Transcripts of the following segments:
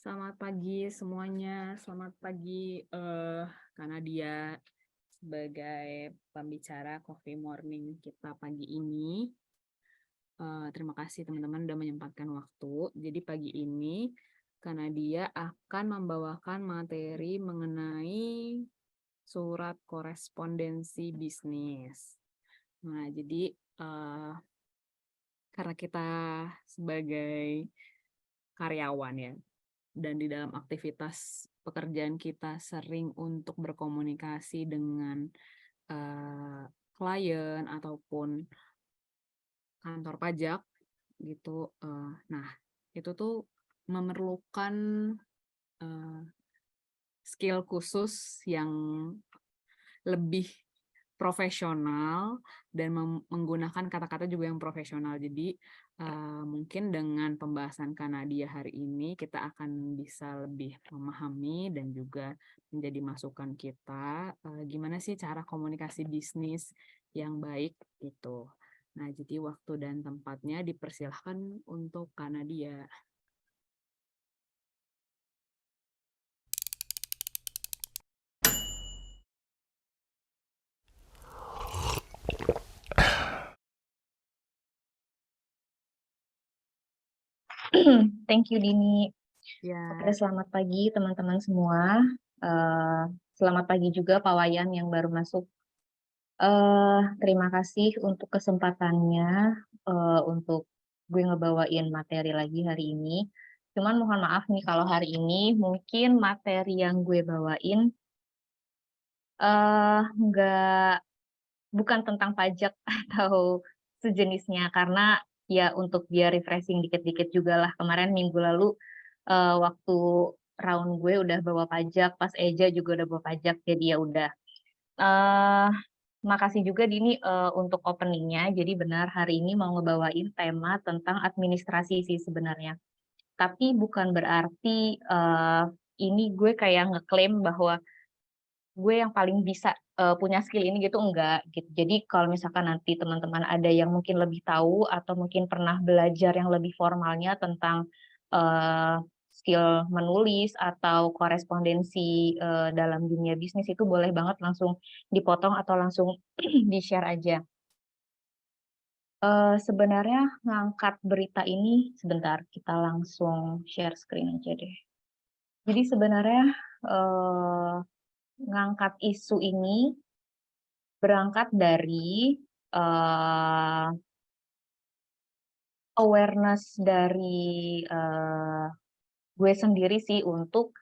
Selamat pagi semuanya, selamat pagi Kak Nadia sebagai pembicara Coffee Morning kita pagi ini. Terima kasih teman-teman udah menyempatkan waktu. Jadi pagi ini Kak Nadia akan membawakan materi mengenai surat korespondensi bisnis. Nah, jadi karena kita sebagai karyawan ya, dan di dalam aktivitas pekerjaan kita sering untuk berkomunikasi dengan klien ataupun kantor pajak gitu. Nah, itu tuh memerlukan eh, skill khusus yang lebih profesional dan menggunakan kata-kata juga yang profesional. Jadi mungkin dengan pembahasan Kanadia hari ini kita akan bisa lebih memahami dan juga menjadi masukan kita gimana sih cara komunikasi bisnis yang baik gitu. Nah, jadi waktu dan tempatnya dipersilahkan untuk Kanadia. Thank you, Dini. Oke, Ya, selamat pagi teman-teman semua. Selamat pagi juga Pak Wayan yang baru masuk. Terima kasih untuk kesempatannya untuk gue ngebawain materi lagi hari ini. Cuman mohon maaf nih kalau hari ini mungkin materi yang gue bawain nggak bukan tentang pajak atau sejenisnya karena ya untuk biar refreshing dikit-dikit juga lah. Kemarin minggu lalu waktu round gue udah bawa pajak, pas Eja juga udah bawa pajak, jadi ya udah. Eh, Makasih juga Dini untuk openingnya. Jadi benar hari ini mau ngebawain tema tentang administrasi sih sebenarnya. Tapi bukan berarti ini gue kayak ngeklaim bahwa gue yang paling bisa punya skill ini gitu, enggak gitu. Jadi kalau misalkan nanti teman-teman ada yang mungkin lebih tahu atau mungkin pernah belajar yang lebih formalnya tentang eee, skill menulis atau korespondensi dalam dunia bisnis itu boleh banget langsung dipotong atau langsung di-share aja. Sebenarnya ngangkat berita ini sebentar, kita langsung share screen aja deh. Jadi sebenarnya, eee, ngangkat isu ini berangkat dari, eee, awareness dari, gue sendiri sih untuk,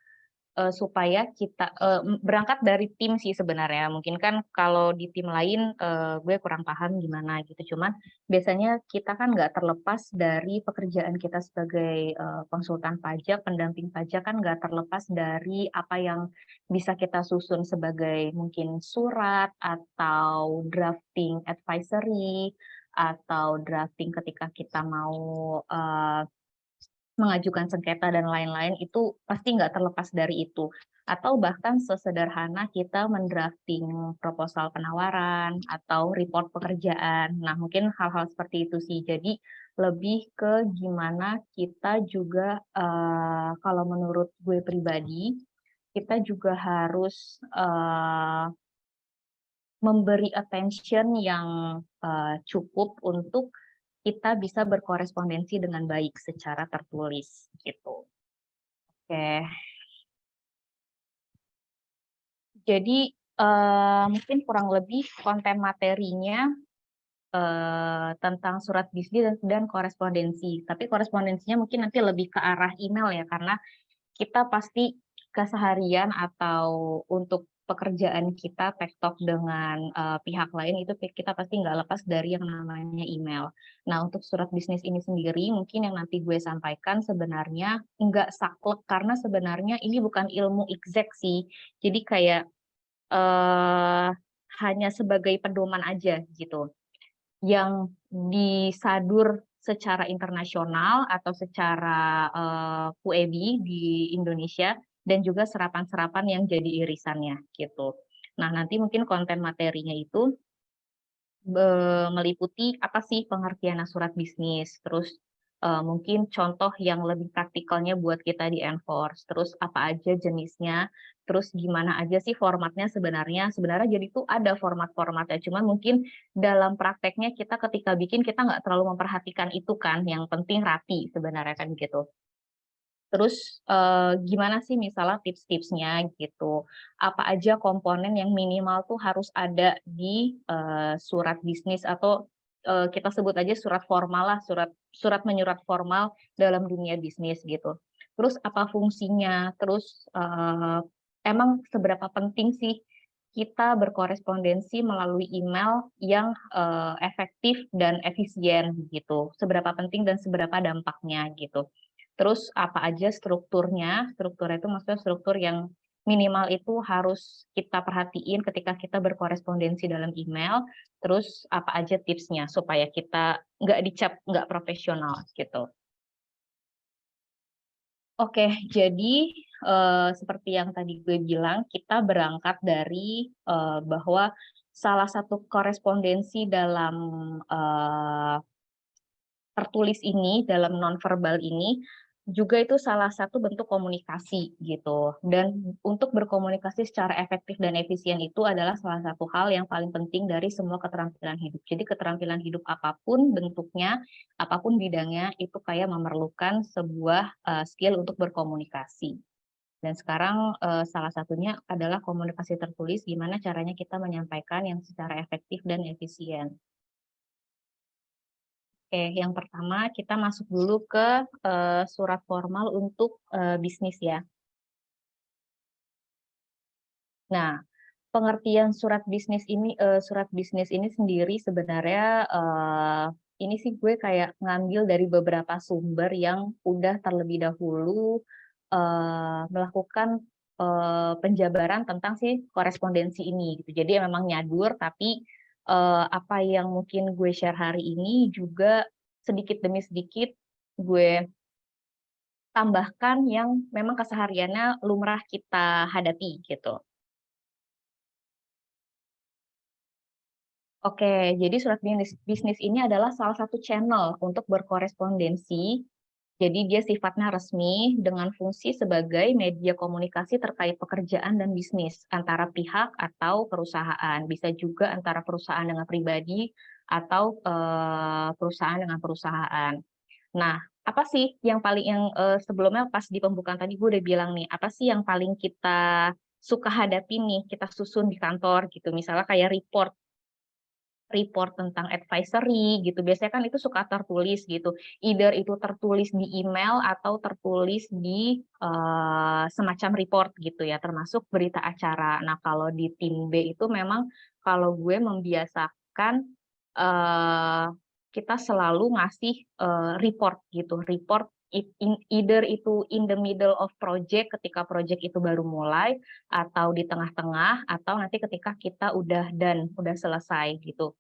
supaya kita berangkat dari tim sih sebenarnya. Mungkin kan kalau di tim lain, gue kurang paham gimana gitu. Cuman biasanya kita kan nggak terlepas dari pekerjaan kita sebagai, konsultan pajak, pendamping pajak kan nggak terlepas dari apa yang bisa kita susun sebagai mungkin surat atau drafting advisory, atau drafting ketika kita mau, mengajukan sengketa dan lain-lain itu pasti nggak terlepas dari itu. Atau bahkan sesederhana kita mendrafting proposal penawaran atau report pekerjaan. Nah, mungkin hal-hal seperti itu sih. Jadi lebih ke gimana kita juga, kalau menurut gue pribadi, kita juga harus, memberi attention yang, cukup untuk kita bisa berkorespondensi dengan baik secara tertulis, gitu. Oke, jadi, mungkin kurang lebih konten materinya, tentang surat bisnis dan korespondensi. Tapi korespondensinya mungkin nanti lebih ke arah email ya, karena kita pasti keseharian atau untuk pekerjaan kita tektok dengan, pihak lain itu kita pasti nggak lepas dari yang namanya email. Nah, untuk surat bisnis ini sendiri mungkin yang nanti gue sampaikan sebenarnya nggak saklek, karena sebenarnya ini bukan ilmu exact sih. Jadi kayak, eee, hanya sebagai pedoman aja gitu, yang disadur secara internasional atau secara, QEBI di Indonesia dan juga serapan-serapan yang jadi irisannya gitu. Nah, nanti mungkin konten materinya itu meliputi apa sih pengertian surat bisnis, terus mungkin contoh yang lebih praktikalnya buat kita di-enforce, terus apa aja jenisnya, terus gimana aja sih formatnya sebenarnya. Sebenarnya jadi tuh ada format-formatnya, cuman mungkin dalam prakteknya kita ketika bikin, kita nggak terlalu memperhatikan itu kan, yang penting rapi sebenarnya kan gitu. Terus, gimana sih misalnya tips-tipsnya gitu, apa aja komponen yang minimal tuh harus ada di, surat bisnis atau, kita sebut aja surat formal lah, surat surat menyurat formal dalam dunia bisnis gitu. Terus apa fungsinya, terus, emang seberapa penting sih kita berkorespondensi melalui email yang, efektif dan efisien gitu, seberapa penting dan seberapa dampaknya gitu. Terus apa aja strukturnya itu maksudnya struktur yang minimal itu harus kita perhatiin ketika kita berkorespondensi dalam email, terus apa aja tipsnya supaya kita nggak dicap nggak profesional gitu. Oke, jadi, seperti yang tadi gue bilang, kita berangkat dari, bahwa salah satu korespondensi dalam, tertulis ini, dalam nonverbal ini, juga itu salah satu bentuk komunikasi gitu. Dan untuk berkomunikasi secara efektif dan efisien itu adalah salah satu hal yang paling penting dari semua keterampilan hidup. Jadi keterampilan hidup apapun bentuknya, apapun bidangnya, itu kayak memerlukan sebuah, skill untuk berkomunikasi. Dan sekarang, salah satunya adalah komunikasi tertulis, gimana caranya kita menyampaikan yang secara efektif dan efisien. Oke, yang pertama kita masuk dulu ke, surat formal untuk, bisnis ya. Nah, pengertian surat bisnis ini sendiri sebenarnya, ini sih gue kayak ngambil dari beberapa sumber yang udah terlebih dahulu, melakukan, penjabaran tentang si korespondensi ini gitu. Jadi ya memang nyadur tapi, apa yang mungkin gue share hari ini juga sedikit demi sedikit gue tambahkan yang memang kesehariannya lumrah kita hadapi gitu. Oke, jadi surat bisnis ini adalah salah satu channel untuk berkorespondensi. Jadi dia sifatnya resmi dengan fungsi sebagai media komunikasi terkait pekerjaan dan bisnis antara pihak atau perusahaan. Bisa juga antara perusahaan dengan pribadi atau perusahaan dengan perusahaan. Nah, apa sih yang paling sebelumnya pas di pembukaan tadi gue udah bilang nih, apa sih yang paling kita suka hadapi nih, kita susun di kantor gitu, misalnya kayak report report tentang advisory gitu, biasanya kan itu suka tertulis gitu, either itu tertulis di email atau tertulis di, semacam report gitu ya, termasuk berita acara. Nah, kalau di tim B itu memang kalau gue membiasakan, eee, kita selalu ngasih, report gitu, report either itu in the middle of project ketika project itu baru mulai, atau di tengah-tengah, atau nanti ketika kita udah done, udah selesai gitu.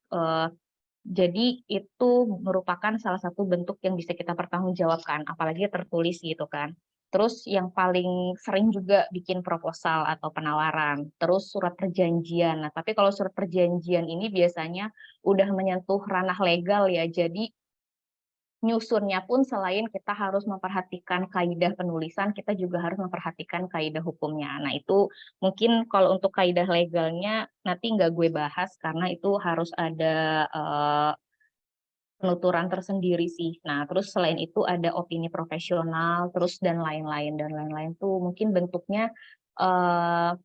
Jadi itu merupakan salah satu bentuk yang bisa kita pertanggungjawabkan, apalagi tertulis gitu kan. Terus yang paling sering juga bikin proposal atau penawaran, terus surat perjanjian. Nah, tapi kalau surat perjanjian ini biasanya udah menyentuh ranah legal ya, jadi nyusunnya pun selain kita harus memperhatikan kaidah penulisan, kita juga harus memperhatikan kaidah hukumnya. Nah, itu mungkin kalau untuk kaidah legalnya nanti nggak gue bahas karena itu harus ada, penuturan tersendiri sih. Nah, terus selain itu ada opini profesional, terus dan lain-lain tuh mungkin bentuknya, eee,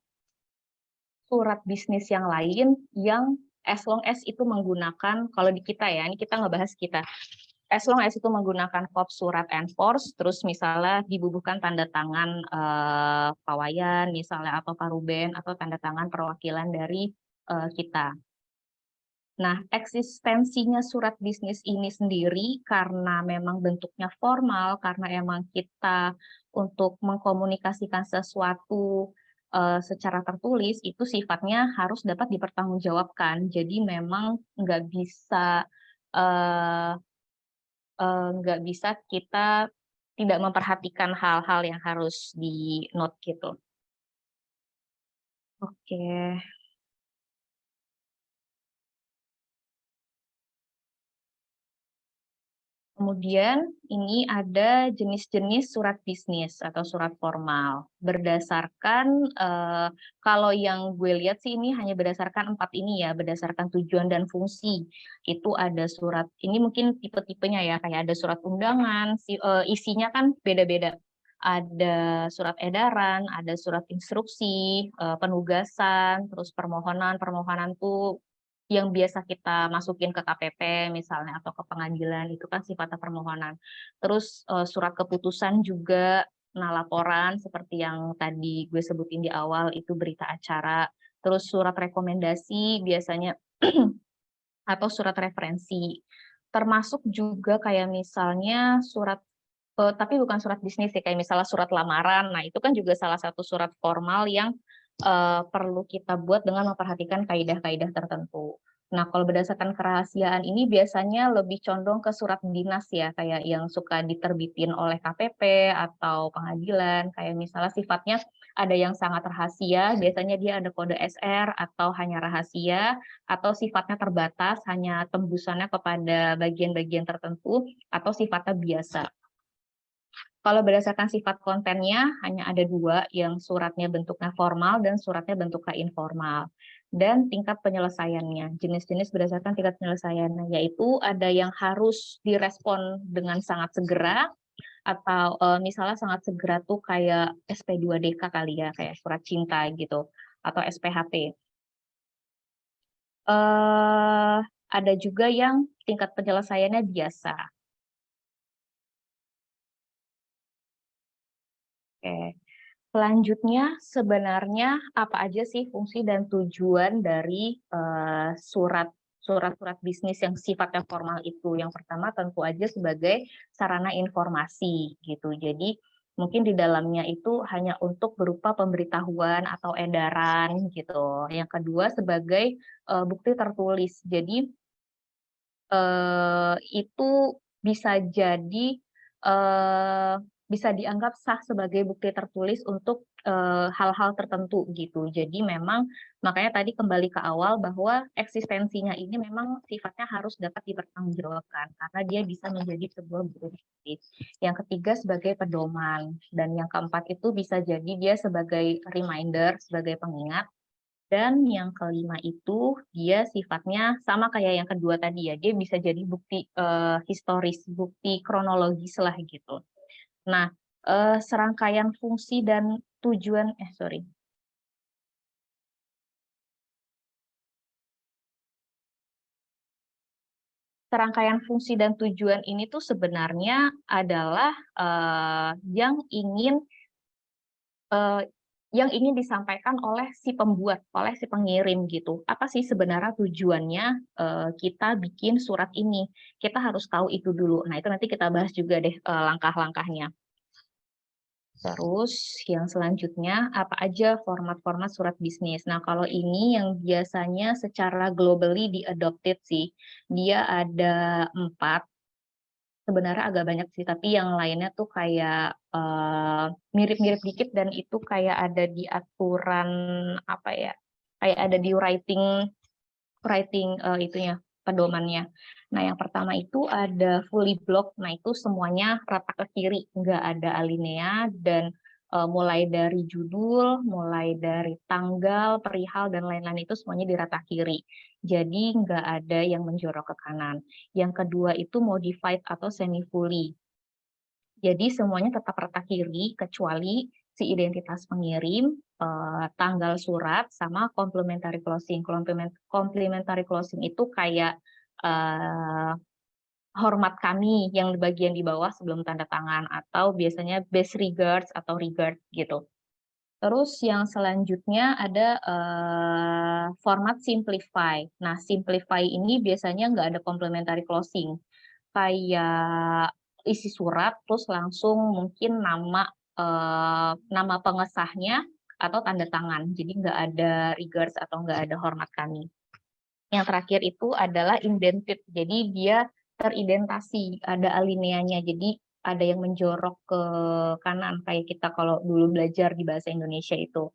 surat bisnis yang lain yang as long as itu menggunakan kalau di kita ya, ini kita ngebahas kita. As long as itu menggunakan kop surat enforce, terus misalnya dibubuhkan tanda tangan, pawayan misalnya atau paruben atau tanda tangan perwakilan dari, kita. Nah, eksistensinya surat bisnis ini sendiri karena memang bentuknya formal, karena emang kita untuk mengkomunikasikan sesuatu, secara tertulis, itu sifatnya harus dapat dipertanggungjawabkan. Jadi memang eee nggak bisa kita tidak memperhatikan hal-hal yang harus di-note gitu. Oke. Kemudian ini ada jenis-jenis surat bisnis atau surat formal. Berdasarkan, kalau yang gue lihat sih ini hanya berdasarkan 4 ini ya, berdasarkan tujuan dan fungsi. Itu ada surat, ini mungkin tipe-tipenya ya, kayak ada surat undangan, isinya kan beda-beda. Ada surat edaran, ada surat instruksi, penugasan, terus permohonan. Permohonan tuh yang biasa kita masukin ke KPP misalnya atau ke pengadilan itu kan sifatnya permohonan. Terus surat keputusan juga, nah laporan seperti yang tadi gue sebutin di awal itu berita acara. Terus surat rekomendasi biasanya atau surat referensi. Termasuk juga kayak misalnya surat tapi bukan surat bisnis sih, kayak misalnya surat lamaran. Nah, itu kan juga salah satu surat formal yang perlu kita buat dengan memperhatikan kaidah-kaidah tertentu. Nah, kalau berdasarkan kerahasiaan ini biasanya lebih condong ke surat dinas ya, kayak yang suka diterbitin oleh KPP atau pengadilan, kayak misalnya sifatnya ada yang sangat rahasia, biasanya dia ada kode SR atau hanya rahasia, atau sifatnya terbatas, hanya tembusannya kepada bagian-bagian tertentu, atau sifatnya biasa. Kalau berdasarkan sifat kontennya, hanya ada 2, yang suratnya bentuknya formal dan suratnya bentuknya informal. Dan tingkat penyelesaiannya, jenis-jenis berdasarkan tingkat penyelesaiannya, yaitu ada yang harus direspon dengan sangat segera, atau misalnya sangat segera tuh kayak SP2DK kali ya, kayak surat cinta gitu, atau SPHP. Ada juga yang tingkat penyelesaiannya biasa. Oke. Selanjutnya, sebenarnya apa aja sih fungsi dan tujuan dari surat-surat bisnis yang sifatnya formal itu? Yang pertama tentu aja sebagai sarana informasi gitu. Jadi mungkin di dalamnya itu hanya untuk berupa pemberitahuan atau edaran gitu. Yang kedua sebagai bukti tertulis. Jadi itu bisa jadi, eee, bisa dianggap sah sebagai bukti tertulis untuk, hal-hal tertentu gitu. Jadi memang makanya tadi kembali ke awal bahwa eksistensinya ini memang sifatnya harus dapat dipertanggungjawabkan karena dia bisa menjadi sebuah bukti tertulis. Yang ketiga sebagai pedoman, dan yang keempat itu bisa jadi dia sebagai reminder, sebagai pengingat. Dan yang kelima itu dia sifatnya sama kayak yang kedua tadi ya, dia bisa jadi bukti, historis, bukti kronologis lah gitu. Nah, serangkaian fungsi dan tujuan serangkaian fungsi dan tujuan ini tuh sebenarnya adalah, Eee, yang ingin disampaikan oleh si pembuat, oleh si pengirim gitu. Apa sih sebenarnya tujuannya, kita bikin surat ini? Kita harus tahu itu dulu. Nah, itu nanti kita bahas juga deh, langkah-langkahnya. Terus yang selanjutnya, apa aja format-format surat bisnis. Nah, kalau ini yang biasanya secara globally di-adopted sih. Dia ada 4. Sebenarnya agak banyak sih, tapi yang lainnya tuh kayak, mirip-mirip dikit dan itu kayak ada di aturan, apa ya, kayak ada di writing writing, itunya, pedomannya. Nah, yang pertama itu ada fully block, nah itu semuanya rata ke kiri, nggak ada alinea dan, mulai dari judul, mulai dari tanggal, perihal, dan lain-lain itu semuanya di rata kiri. Jadi nggak ada yang menjorok ke kanan. Yang kedua itu modified atau semi fully. Jadi semuanya tetap rata kiri kecuali si identitas pengirim, tanggal surat, sama complementary closing. Complementary closing itu kayak, eee, hormat kami yang di bagian di bawah sebelum tanda tangan, atau biasanya best regards atau regard gitu. Terus yang selanjutnya ada, format simplify. Nah, simplify ini biasanya nggak ada complementary closing. Kayak isi surat, terus langsung mungkin nama pengesahnya atau tanda tangan. Jadi nggak ada regards atau nggak ada hormat kami. Yang terakhir itu adalah indented. Jadi dia teridentasi, ada alineanya. Jadi ada yang menjorok ke kanan kayak kita kalau dulu belajar di bahasa Indonesia itu.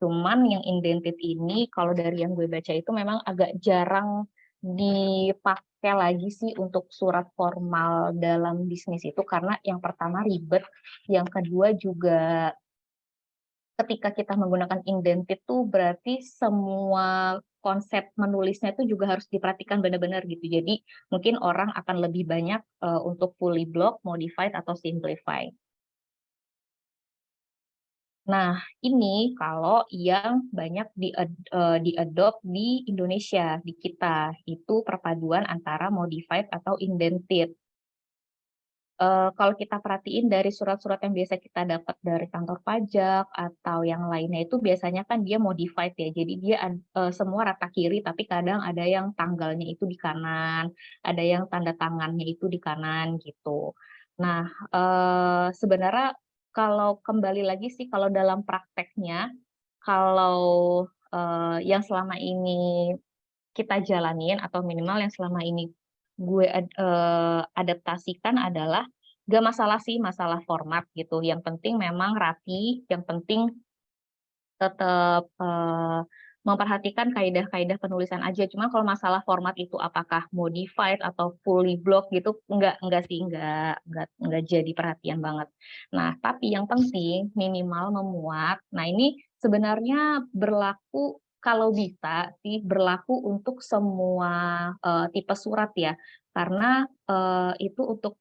Cuman yang indented ini kalau dari yang gue baca itu memang agak jarang dipakai lagi sih untuk surat formal dalam bisnis itu, karena yang pertama ribet, yang kedua juga ketika kita menggunakan indented tuh berarti semua konsep menulisnya itu juga harus diperhatikan benar-benar gitu. Jadi mungkin orang akan lebih banyak untuk fully block, modified, atau simplify. Nah, ini kalau yang banyak di-adopt di Indonesia, di kita, itu perpaduan antara modified atau indented. Kalau kita perhatiin dari surat-surat yang biasa kita dapat dari kantor pajak atau yang lainnya itu biasanya kan dia modified ya, jadi dia semua rata kiri tapi kadang ada yang tanggalnya itu di kanan, ada yang tanda tangannya itu di kanan gitu. Nah, sebenarnya kalau kembali lagi sih kalau dalam prakteknya, kalau, yang selama ini kita jalanin atau minimal yang selama ini gue adaptasikan adalah gak masalah sih masalah format gitu, yang penting memang rapi, yang penting tetap, memperhatikan kaidah-kaidah penulisan aja. Cuma kalau masalah format itu apakah modified atau fully block gitu, enggak sih, enggak jadi perhatian banget. Nah, tapi yang penting minimal memuat. Nah, ini sebenarnya berlaku kalau bisa sih berlaku untuk semua, tipe surat ya. Karena, itu untuk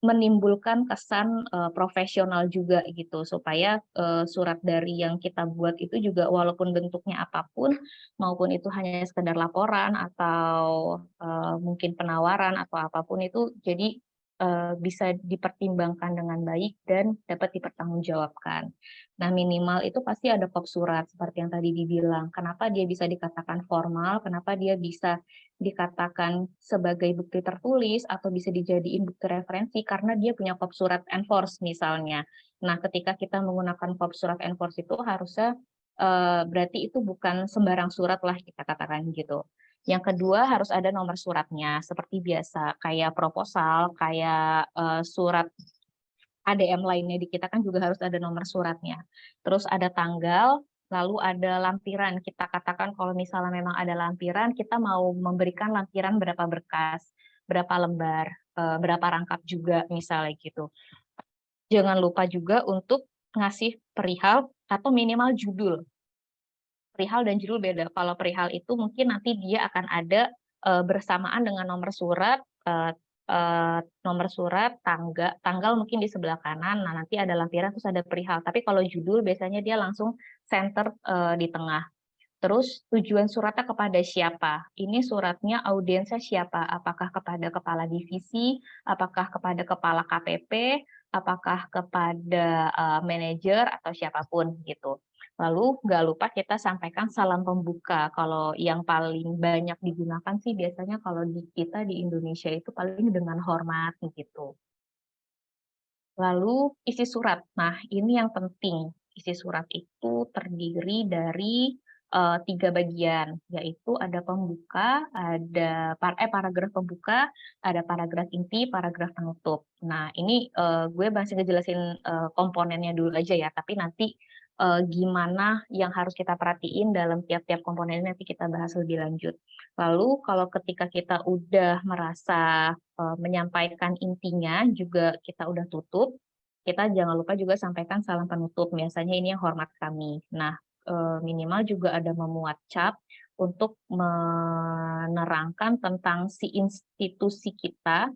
menimbulkan kesan, profesional juga gitu, supaya, surat dari yang kita buat itu juga walaupun bentuknya apapun, maupun itu hanya sekedar laporan atau, mungkin penawaran atau apapun itu, jadi, bisa dipertimbangkan dengan baik dan dapat dipertanggungjawabkan. Nah, minimal itu pasti ada kop surat seperti yang tadi dibilang. Kenapa dia bisa dikatakan formal, kenapa dia bisa dikatakan sebagai bukti tertulis atau bisa dijadiin bukti referensi karena dia punya kop surat enforce misalnya. Nah, ketika kita menggunakan kop surat enforce itu harusnya berarti itu bukan sembarang surat lah kita katakan gitu. Yang kedua harus ada nomor suratnya seperti biasa kayak proposal, kayak surat ADM lainnya di kita kan juga harus ada nomor suratnya. Terus ada tanggal, lalu ada lampiran. Kita katakan kalau misalnya memang ada lampiran, kita mau memberikan lampiran berapa berkas, berapa lembar, berapa rangkap juga misalnya gitu. Jangan lupa juga untuk ngasih perihal atau minimal judul. Perihal dan judul beda. Kalau perihal itu mungkin nanti dia akan ada, bersamaan dengan nomor surat, nomor surat, tanggal mungkin di sebelah kanan, nah nanti ada lampiran terus ada perihal. Tapi kalau judul biasanya dia langsung center, di tengah. Terus tujuan suratnya kepada siapa? Ini suratnya audiensnya siapa? Apakah kepada kepala divisi, apakah kepada kepala KPP, apakah kepada, manajer atau siapapun gitu. Lalu nggak lupa kita sampaikan salam pembuka, kalau yang paling banyak digunakan sih biasanya kalau di kita di Indonesia itu paling dengan hormat gitu. Lalu isi surat. Nah, ini yang penting. Isi surat itu terdiri dari 3 bagian, yaitu ada pembuka, ada paragraf pembuka, ada paragraf inti, paragraf penutup. Nah, ini gue masih ngejelasin komponennya dulu aja ya, tapi nanti gimana yang harus kita perhatiin dalam tiap-tiap komponen nanti kita bahas lebih lanjut. Lalu kalau ketika kita udah merasa menyampaikan intinya juga kita udah tutup, kita jangan lupa juga sampaikan salam penutup, biasanya ini yang hormat kami. Nah, minimal juga ada memuat cap untuk menerangkan tentang si institusi kita,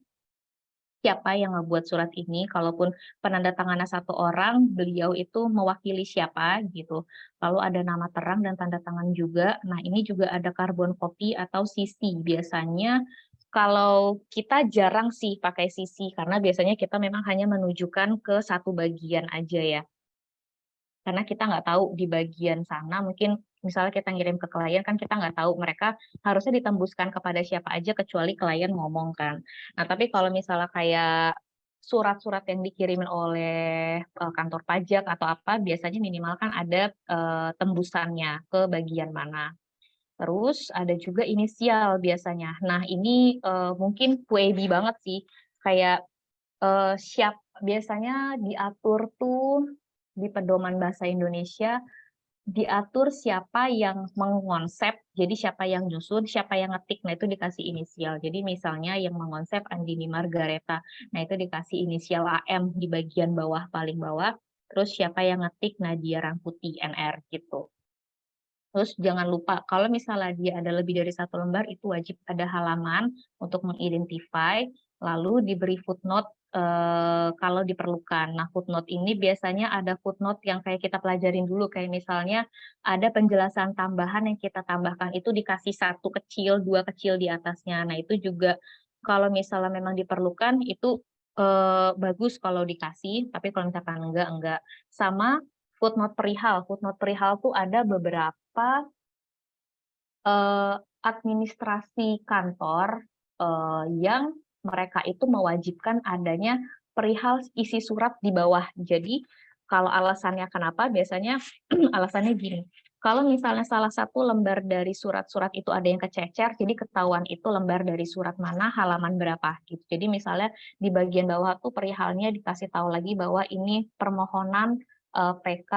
siapa yang ngebuat surat ini, kalaupun penandatangannya satu orang, beliau itu mewakili siapa gitu. Lalu ada nama terang dan tanda tangan juga. Nah, ini juga ada karbon copy atau CC. Biasanya kalau kita jarang sih pakai CC karena biasanya kita memang hanya menunjukkan ke satu bagian aja ya. Karena kita nggak tahu di bagian sana mungkin misalnya kita ngirim ke klien kan kita nggak tahu mereka harusnya ditembuskan kepada siapa aja kecuali klien ngomong kan. Nah, tapi kalau misalnya kayak surat-surat yang dikirimin oleh, kantor pajak atau apa biasanya minimal kan ada, tembusannya ke bagian mana. Terus ada juga inisial biasanya. Nah, ini, mungkin puebi banget sih kayak biasanya diatur tuh di pedoman bahasa Indonesia diatur siapa yang mengonsep, jadi siapa yang nyusun, siapa yang ngetik, nah itu dikasih inisial. Jadi misalnya yang mengonsep Andini Margareta, nah itu dikasih inisial AM di bagian bawah, paling bawah, terus siapa yang ngetik Nadia Rangkuti, NR, gitu. Terus jangan lupa, kalau misalnya dia ada lebih dari 1 lembar, itu wajib ada halaman untuk mengidentify, lalu diberi footnote kalau diperlukan. Nah, footnote ini biasanya ada footnote yang kayak kita pelajarin dulu, kayak misalnya ada penjelasan tambahan yang kita tambahkan, itu dikasih 1 kecil, 2 kecil di atasnya. Nah, itu juga kalau misalnya memang diperlukan, itu bagus kalau dikasih, tapi kalau misalkan enggak. Sama footnote perihal tuh ada beberapa administrasi kantor yang mereka itu mewajibkan adanya perihal isi surat di bawah. Jadi kalau alasannya kenapa, biasanya alasannya gini, kalau misalnya salah satu lembar dari surat-surat itu ada yang kececer, jadi ketahuan itu lembar dari surat mana, halaman berapa gitu. Jadi misalnya di bagian bawah tuh perihalnya dikasih tahu lagi bahwa ini permohonan PK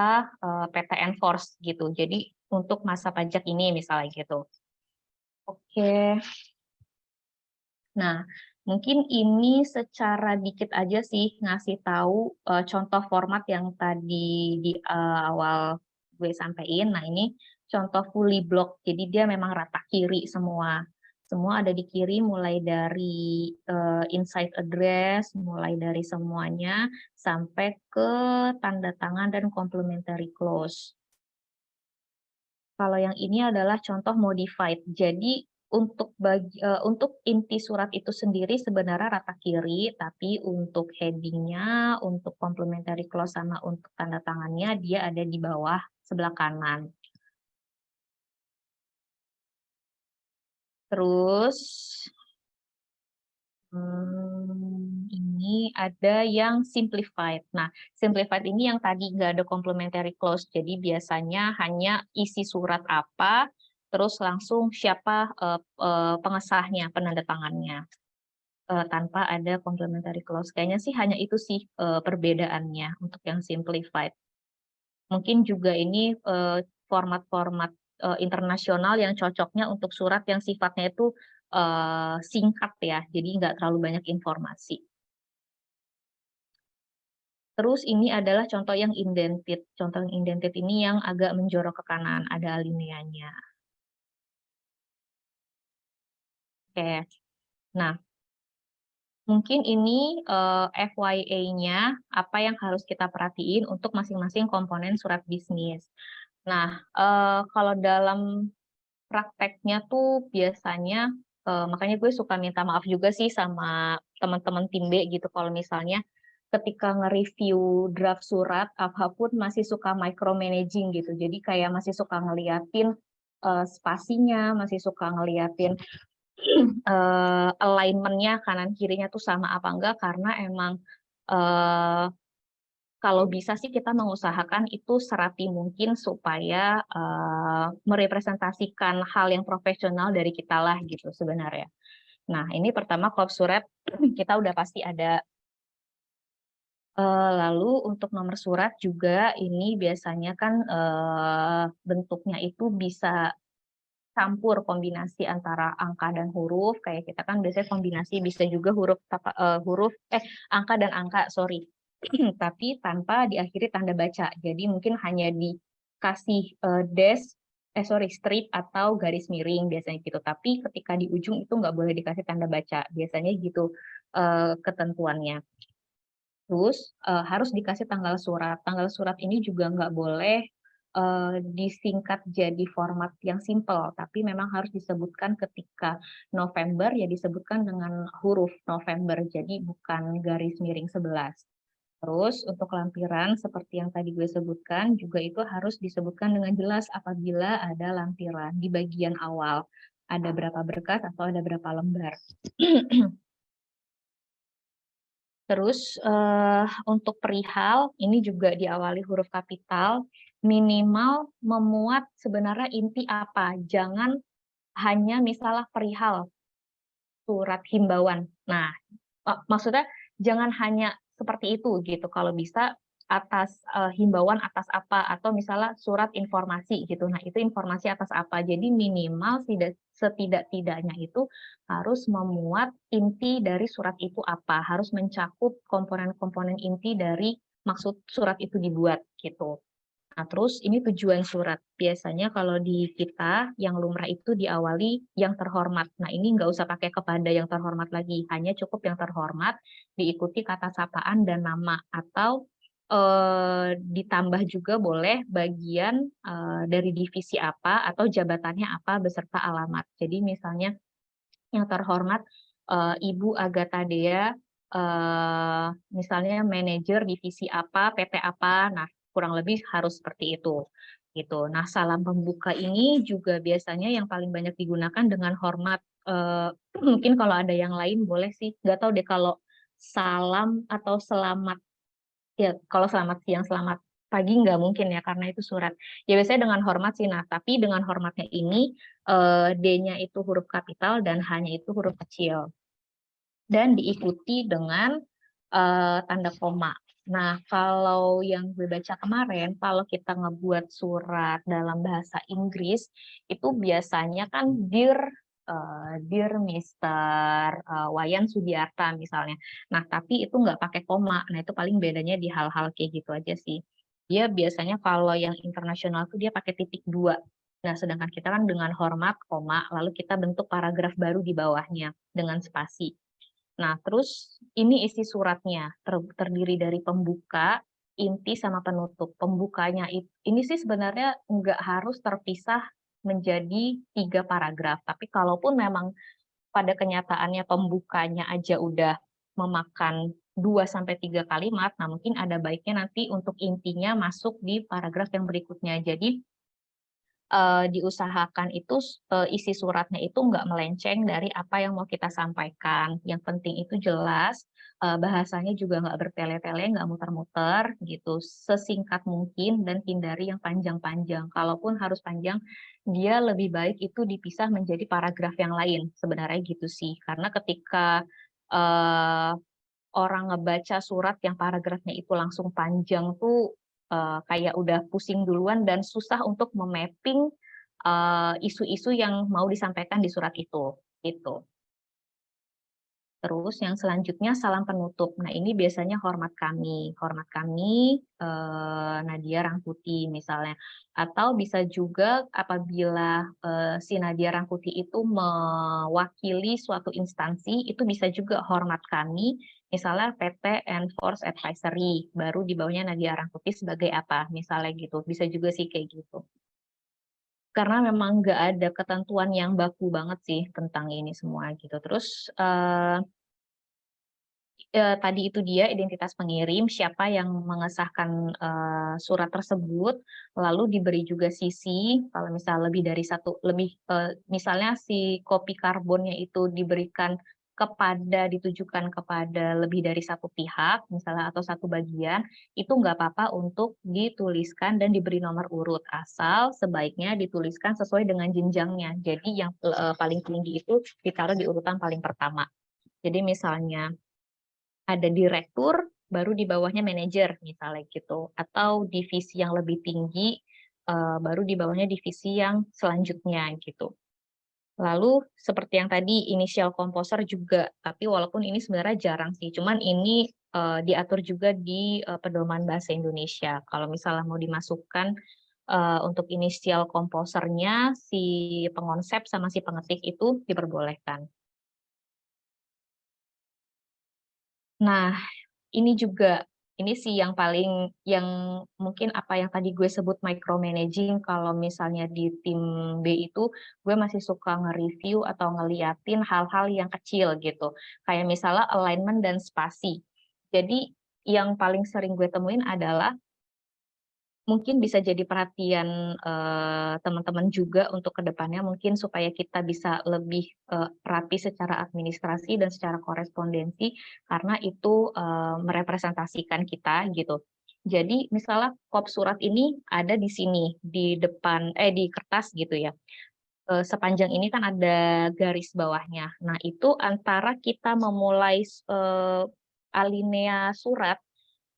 PTN Force gitu. Jadi untuk masa pajak ini misalnya gitu. Oke. Nah, mungkin ini secara dikit aja sih ngasih tahu contoh format yang tadi di awal gue sampein. Nah, ini contoh fully block. Jadi dia memang rata kiri semua. Semua ada di kiri mulai dari inside address, mulai dari semuanya sampai ke tanda tangan dan complementary clause. Kalau yang ini adalah contoh modified. Jadi untuk inti surat itu sendiri sebenarnya rata kiri, tapi untuk heading-nya, untuk complementary clause sama untuk tanda tangannya dia ada di bawah sebelah kanan. Terus ini ada yang simplified. Nah, simplified ini yang tadi nggak ada complementary clause. Jadi biasanya hanya isi surat apa, terus langsung siapa pengesahnya, penandatangannya, tanpa ada complementary clause. Kayaknya sih hanya itu sih perbedaannya untuk yang simplified. Mungkin juga ini format-format internasional yang cocoknya untuk surat yang sifatnya itu singkat ya, jadi nggak terlalu banyak informasi. Terus ini adalah contoh yang indented. Contoh yang indented ini yang agak menjorok ke kanan, ada alineanya. Oke. Nah, mungkin ini FYA-nya apa yang harus kita perhatiin untuk masing-masing komponen surat bisnis. Nah, kalau dalam prakteknya tuh biasanya, makanya gue suka minta maaf juga sih sama teman-teman tim B gitu, kalau misalnya ketika nge-review draft surat, apapun masih suka micromanaging gitu. Jadi kayak masih suka ngeliatin spasinya, masih suka ngeliatin alignment-nya kanan kirinya tuh sama apa enggak, karena emang kalau bisa sih kita mengusahakan itu serati mungkin supaya merepresentasikan hal yang profesional dari kita lah gitu sebenarnya. Nah, ini pertama klop surat kita udah pasti ada. Lalu untuk nomor surat juga ini biasanya kan bentuknya itu bisa campur kombinasi antara angka dan huruf, kayak kita kan biasanya kombinasi bisa juga angka dan angka, sorry. Tapi tanpa diakhiri tanda baca. Jadi mungkin hanya dikasih strip atau garis miring biasanya gitu. Tapi ketika di ujung itu nggak boleh dikasih tanda baca. Biasanya gitu ketentuannya. Terus harus dikasih tanggal surat. Tanggal surat ini juga nggak boleh disingkat jadi format yang simple, tapi memang harus disebutkan ketika November ya disebutkan dengan huruf November, jadi bukan garis miring 11. Terus untuk lampiran seperti yang tadi gue sebutkan juga itu harus disebutkan dengan jelas apabila ada lampiran di bagian awal. Ada berapa berkas atau ada berapa lembar. Terus untuk perihal ini juga diawali huruf kapital, minimal memuat sebenarnya inti apa, jangan hanya misalnya perihal surat himbauan. Nah, maksudnya jangan hanya seperti itu gitu, kalau bisa atas himbauan atas apa, atau misalnya surat informasi gitu. Nah, itu informasi atas apa. Jadi minimal setidak-tidaknya itu harus memuat inti dari surat itu apa, harus mencakup komponen-komponen inti dari maksud surat itu dibuat gitu. Nah, terus ini tujuan surat. Biasanya kalau di kita yang lumrah itu diawali yang terhormat. Nah, ini nggak usah pakai kepada yang terhormat lagi, hanya cukup yang terhormat, diikuti kata sapaan dan nama, atau ditambah juga boleh bagian dari divisi apa atau jabatannya apa beserta alamat. Jadi misalnya yang terhormat Ibu Agatha Dea, misalnya manajer divisi apa, PT apa. Nah, kurang lebih harus seperti itu. Gitu. Nah, salam pembuka ini juga biasanya yang paling banyak digunakan dengan hormat. Mungkin kalau ada yang lain boleh sih. Nggak tahu deh kalau salam atau selamat. Ya, kalau selamat siang, selamat pagi nggak mungkin ya, karena itu surat. Ya biasanya dengan hormat sih, nah tapi dengan hormatnya ini D-nya itu huruf kapital dan H-nya itu huruf kecil. Dan diikuti dengan tanda koma. Nah, kalau yang gue baca kemarin, kalau kita ngebuat surat dalam bahasa Inggris, itu biasanya kan Dear Mr. Wayan Sudiarta misalnya. Nah, tapi itu nggak pakai koma. Nah, itu paling bedanya di hal-hal kayak gitu aja sih. Dia biasanya kalau yang internasional tuh dia pakai titik dua. Nah, sedangkan kita kan dengan hormat, koma, lalu kita bentuk paragraf baru di bawahnya dengan spasi. Nah, terus ini isi suratnya, terdiri dari pembuka, inti, sama penutup. Pembukanya ini sih sebenarnya nggak harus terpisah menjadi 3 paragraf, tapi kalaupun memang pada kenyataannya pembukanya aja udah memakan 2 sampai 3 kalimat, nah mungkin ada baiknya nanti untuk intinya masuk di paragraf yang berikutnya. Jadi diusahakan itu isi suratnya itu nggak melenceng dari apa yang mau kita sampaikan. Yang penting itu jelas, bahasanya juga nggak bertele-tele, nggak muter-muter gitu, sesingkat mungkin dan hindari yang panjang-panjang. Kalaupun harus panjang, dia lebih baik itu dipisah menjadi paragraf yang lain, sebenarnya gitu sih. Karena ketika eee, orang ngebaca surat yang paragrafnya itu langsung panjang tuh, kayak udah pusing duluan dan susah untuk me-mapping, isu-isu yang mau disampaikan di surat itu, gitu. Terus yang selanjutnya salam penutup. Nah, ini biasanya hormat kami, Nadia Rangkuti misalnya. Atau bisa juga apabila si Nadia Rangkuti itu mewakili suatu instansi, itu bisa juga hormat kami, misalnya PT Enforce Advisory, baru di bawahnya Nadia Rangkuti sebagai apa, misalnya gitu. Bisa juga sih kayak gitu. Karena memang nggak ada ketentuan yang baku banget sih tentang ini semua gitu. Terus tadi itu dia identitas pengirim, siapa yang mengesahkan surat tersebut, lalu diberi juga sisi, kalau misal lebih dari satu, misalnya si kopi karbonnya itu diberikan ditujukan kepada lebih dari satu pihak, misalnya atau satu bagian, itu nggak apa-apa untuk dituliskan dan diberi nomor urut, asal sebaiknya dituliskan sesuai dengan jenjangnya. Jadi yang paling tinggi itu ditaruh di urutan paling pertama. Jadi misalnya ada direktur, baru di bawahnya manajer misalnya gitu, atau divisi yang lebih tinggi, baru di bawahnya divisi yang selanjutnya gitu. Lalu seperti yang tadi inisial komposer juga, tapi walaupun ini sebenarnya jarang sih, cuman ini diatur juga di pedoman bahasa Indonesia. Kalau misalnya mau dimasukkan untuk inisial komposernya, si pengonsep sama si pengetik itu diperbolehkan. Nah, ini juga, ini sih yang paling, yang mungkin apa yang tadi gue sebut micromanaging, kalau misalnya di tim B itu, gue masih suka nge-review atau ngeliatin hal-hal yang kecil gitu. Kayak misalnya alignment dan spasi. Jadi yang paling sering gue temuin adalah mungkin bisa jadi perhatian teman-teman juga untuk kedepannya mungkin supaya kita bisa lebih rapi secara administrasi dan secara korespondensi, karena itu merepresentasikan kita gitu. Jadi misalnya kop surat ini ada di sini, di depan di kertas gitu ya. Sepanjang ini kan ada garis bawahnya. Nah, itu antara kita memulai alinea surat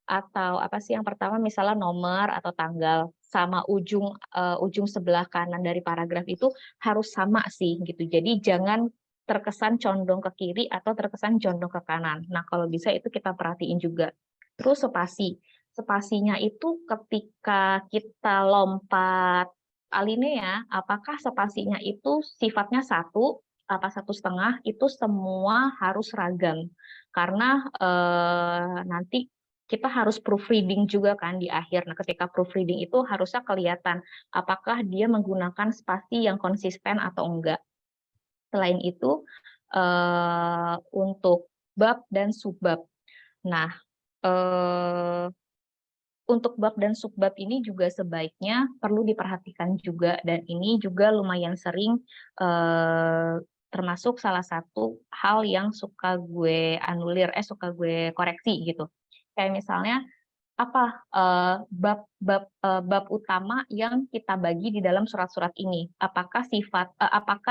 atau apa sih yang pertama misalnya nomor atau tanggal sama ujung sebelah kanan dari paragraf itu harus sama sih gitu. Jadi jangan terkesan condong ke kiri atau terkesan condong ke kanan. Nah, kalau bisa itu kita perhatiin juga. Terus spasi. Spasinya itu ketika kita lompat alinea, apakah spasinya itu sifatnya satu, apa 1,5, itu semua harus seragam. Karena nanti kita harus proofreading juga kan di akhir. Nah, ketika proofreading itu harusnya kelihatan apakah dia menggunakan spasi yang konsisten atau enggak. Selain itu, untuk bab dan subbab. Nah, eee, untuk bab dan subbab ini juga sebaiknya perlu diperhatikan juga, dan ini juga lumayan sering, termasuk salah satu hal yang suka gue suka gue koreksi gitu. Kayak misalnya apa, bab utama yang kita bagi di dalam surat-surat ini? Apakah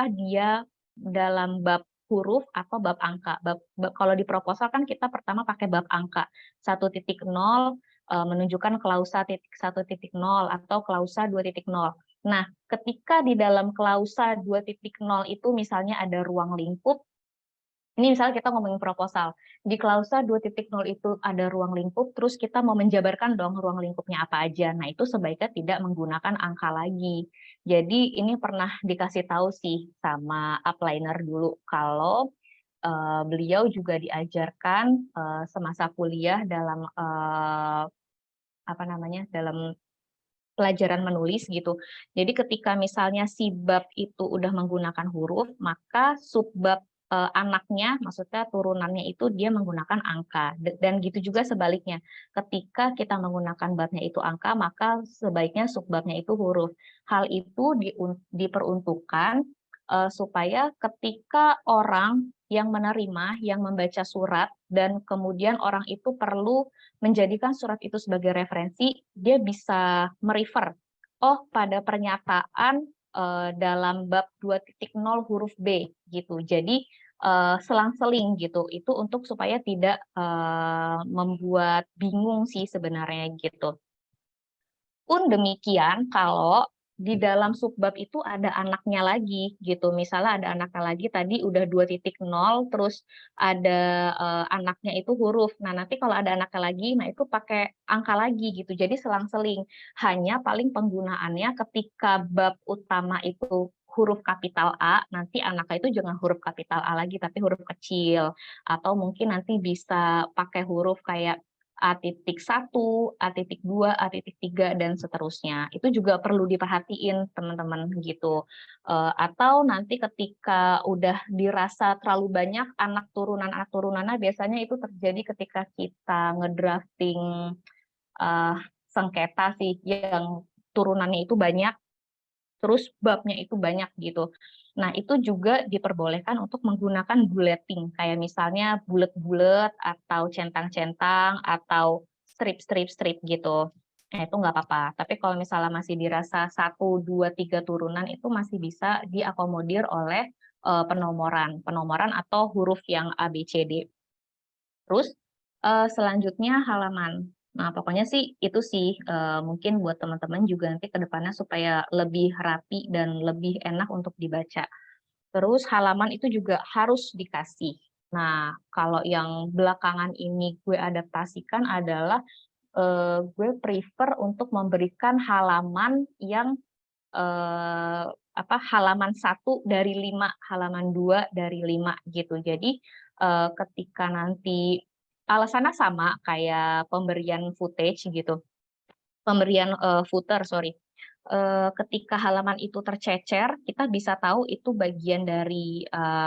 dia dalam bab huruf atau bab angka? Kalau di proposal kan kita pertama pakai bab angka, 1.0, menunjukkan klausa 1.0 atau klausa 2.0. Nah, ketika di dalam klausa 2.0 itu misalnya ada ruang lingkup. Ini misalnya kita ngomongin proposal, di klausa 2.0 itu ada ruang lingkup, terus kita mau menjabarkan dong ruang lingkupnya apa aja. Nah, itu sebaiknya tidak menggunakan angka lagi. Jadi ini pernah dikasih tahu sih sama upliner dulu, kalau beliau juga diajarkan semasa kuliah dalam apa namanya, dalam pelajaran menulis gitu. Jadi ketika misalnya si bab itu udah menggunakan huruf, maka subbab anaknya, maksudnya turunannya itu dia menggunakan angka. Dan gitu juga sebaliknya. Ketika kita menggunakan babnya itu angka, maka sebaiknya subbabnya itu huruf. Hal itu diperuntukkan supaya ketika orang yang menerima, yang membaca surat, dan kemudian orang itu perlu menjadikan surat itu sebagai referensi, dia bisa merefer, oh pada pernyataan dalam bab 2.0 huruf B gitu. Jadi selang-seling gitu. Itu untuk supaya tidak membuat bingung sih sebenarnya gitu. Pun demikian kalau di dalam subbab itu ada anaknya lagi gitu. Misalnya ada anaknya lagi tadi udah 2.0, terus ada anaknya itu huruf. Nah, nanti kalau ada anaknya lagi, nah itu pakai angka lagi gitu. Jadi selang-seling. Hanya paling penggunaannya ketika bab utama itu huruf kapital A, nanti anaknya itu jangan huruf kapital A lagi, tapi huruf kecil. Atau mungkin nanti bisa pakai huruf kayak A.1, A.2, A.3, dan seterusnya. Itu juga perlu diperhatiin teman-teman gitu. Atau nanti ketika udah dirasa terlalu banyak anak turunannya biasanya itu terjadi ketika kita ngedrafting sengketa sih, yang turunannya itu banyak, terus babnya itu banyak gitu. Nah, itu juga diperbolehkan untuk menggunakan bulleting, kayak misalnya bulet-bulet atau centang-centang atau strip-strip-strip gitu. Nah, itu nggak apa-apa. Tapi kalau misalnya masih dirasa 1, 2, 3 turunan itu masih bisa diakomodir oleh penomoran atau huruf yang A, B, C, D. Terus selanjutnya halaman. Nah, pokoknya sih itu sih mungkin buat teman-teman juga nanti ke depannya supaya lebih rapi dan lebih enak untuk dibaca. Terus halaman itu juga harus dikasih. Nah, kalau yang belakangan ini gue adaptasikan adalah gue prefer untuk memberikan halaman yang halaman 1 dari 5, halaman 2 dari 5 gitu. Jadi ketika nanti alasannya sama kayak pemberian footage gitu, pemberian footer, sorry. Ketika halaman itu tercecer, kita bisa tahu itu bagian dari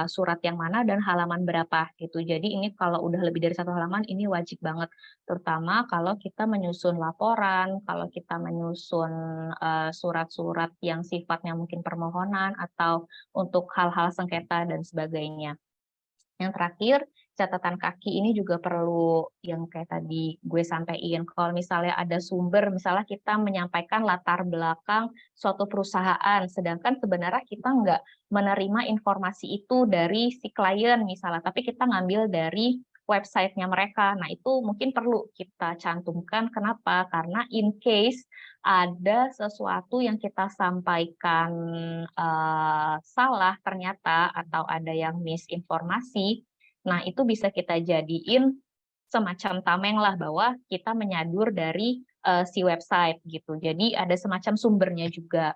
surat yang mana dan halaman berapa gitu. Jadi ini kalau udah lebih dari 1 halaman ini wajib banget, terutama kalau kita menyusun laporan, kalau kita menyusun surat-surat yang sifatnya mungkin permohonan atau untuk hal-hal sengketa dan sebagainya. Yang terakhir, catatan kaki ini juga perlu yang kayak tadi gue sampaikan. Kalau misalnya ada sumber, misalnya kita menyampaikan latar belakang suatu perusahaan, sedangkan sebenarnya kita nggak menerima informasi itu dari si klien misalnya, tapi kita ngambil dari websitenya mereka. Nah, itu mungkin perlu kita cantumkan. Kenapa? Karena in case ada sesuatu yang kita sampaikan salah ternyata atau ada yang misinformasi, nah itu bisa kita jadiin semacam tameng lah bahwa kita menyadur dari si website gitu. Jadi ada semacam sumbernya juga.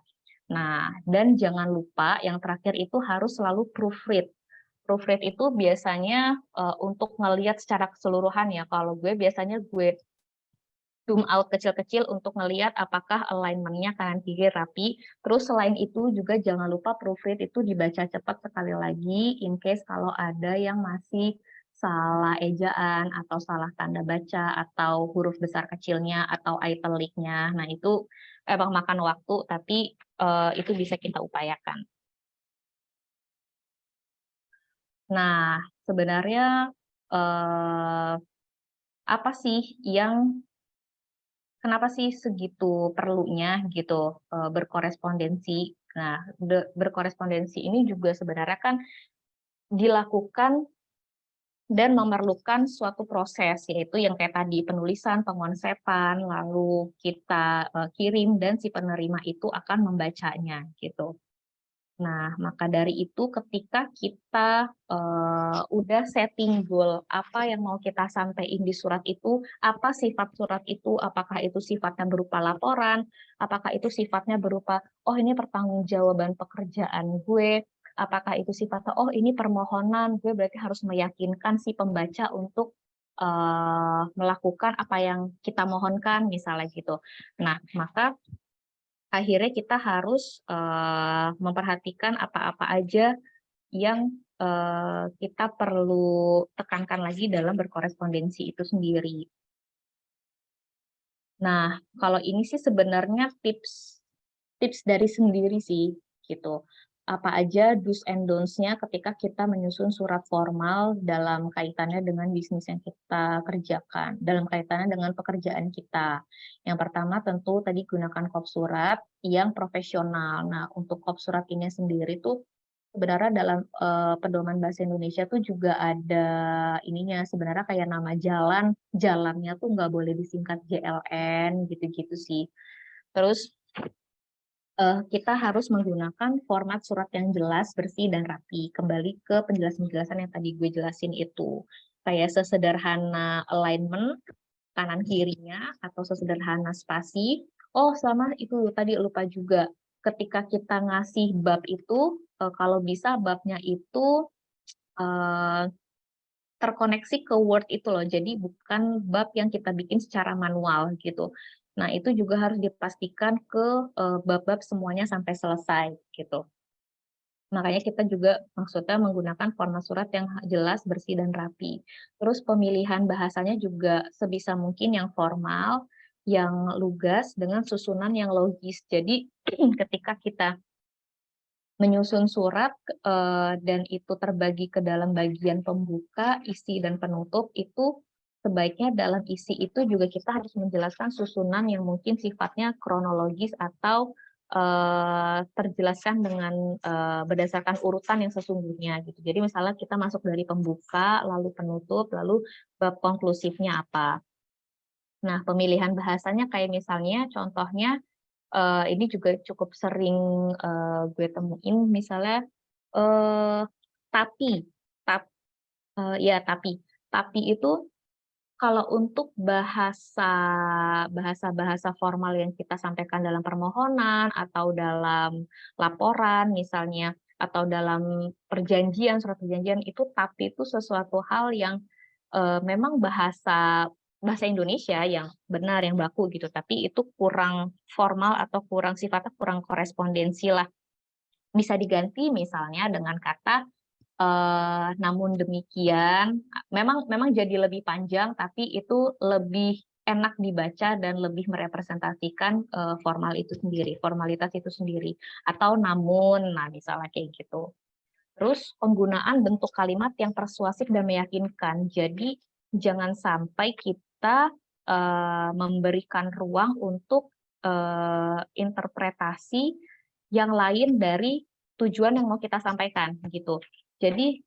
Nah, dan jangan lupa yang terakhir itu harus selalu proofread. Proofread itu biasanya untuk ngelihat secara keseluruhan ya. Kalau gue biasanya gue zoom out kecil-kecil untuk ngelihat apakah alignment-nya kanan kiri rapi. Terus selain itu juga jangan lupa proofread itu dibaca cepat sekali lagi in case kalau ada yang masih salah ejaan atau salah tanda baca atau huruf besar kecilnya atau italic-nya. Nah, itu emang makan waktu tapi itu bisa kita upayakan. Nah, sebenarnya apa sih kenapa sih segitu perlunya gitu berkorespondensi? Nah, berkorespondensi ini juga sebenarnya kan dilakukan dan memerlukan suatu proses, yaitu yang kayak tadi penulisan, pengonsepan, lalu kita kirim dan si penerima itu akan membacanya gitu. Nah, maka dari itu ketika kita udah setting goal apa yang mau kita sampaikan di surat itu, apa sifat surat itu, apakah itu sifatnya berupa laporan, apakah itu sifatnya berupa, oh ini pertanggungjawaban pekerjaan gue, apakah itu sifatnya, oh ini permohonan, gue berarti harus meyakinkan si pembaca untuk melakukan apa yang kita mohonkan, misalnya gitu. Nah, maka akhirnya kita harus memperhatikan apa-apa aja yang kita perlu tekankan lagi dalam berkorespondensi itu sendiri. Nah, kalau ini sih sebenarnya tips dari sendiri sih, gitu. Apa aja do's and don'ts-nya ketika kita menyusun surat formal dalam kaitannya dengan bisnis yang kita kerjakan, dalam kaitannya dengan pekerjaan kita. Yang pertama tentu tadi gunakan kop surat yang profesional. Nah, untuk kop surat ini sendiri tuh sebenarnya dalam pedoman bahasa Indonesia tuh juga ada ininya, sebenarnya kayak nama jalannya tuh nggak boleh disingkat JLN gitu-gitu sih. Terus kita harus menggunakan format surat yang jelas, bersih, dan rapi. Kembali ke penjelasan-penjelasan yang tadi gue jelasin itu. Kayak sesederhana alignment, kanan kirinya, atau sesederhana spasi. Oh, sama itu tadi lupa juga. Ketika kita ngasih bab itu, kalau bisa babnya itu terkoneksi ke Word itu loh, jadi bukan bab yang kita bikin secara manual gitu. Nah, itu juga harus dipastikan ke bab-bab semuanya sampai selesai gitu. Makanya kita juga maksudnya menggunakan format surat yang jelas, bersih, dan rapi. Terus pemilihan bahasanya juga sebisa mungkin yang formal, yang lugas, dengan susunan yang logis. Jadi ketika kita menyusun surat dan itu terbagi ke dalam bagian pembuka, isi, dan penutup, itu sebaiknya dalam isi itu juga kita harus menjelaskan susunan yang mungkin sifatnya kronologis atau terjelaskan dengan berdasarkan urutan yang sesungguhnya gitu. Jadi misalnya kita masuk dari pembuka, lalu penutup, lalu bab konklusifnya apa. Nah, pemilihan bahasanya kayak misalnya contohnya ini juga cukup sering gue temuin misalnya tapi tap ya tapi itu kalau untuk bahasa formal yang kita sampaikan dalam permohonan atau dalam laporan misalnya atau dalam perjanjian, surat perjanjian itu tapi itu sesuatu hal yang memang bahasa Indonesia yang benar, yang baku gitu, tapi itu kurang formal atau sifatnya kurang korespondensi lah. Bisa diganti misalnya dengan kata namun demikian, memang jadi lebih panjang, tapi itu lebih enak dibaca dan lebih merepresentasikan formalitas itu sendiri. Atau namun, nah misalnya kayak gitu. Terus penggunaan bentuk kalimat yang persuasif dan meyakinkan. Jadi jangan sampai kita memberikan ruang untuk interpretasi yang lain dari tujuan yang mau kita sampaikan gitu. Jadi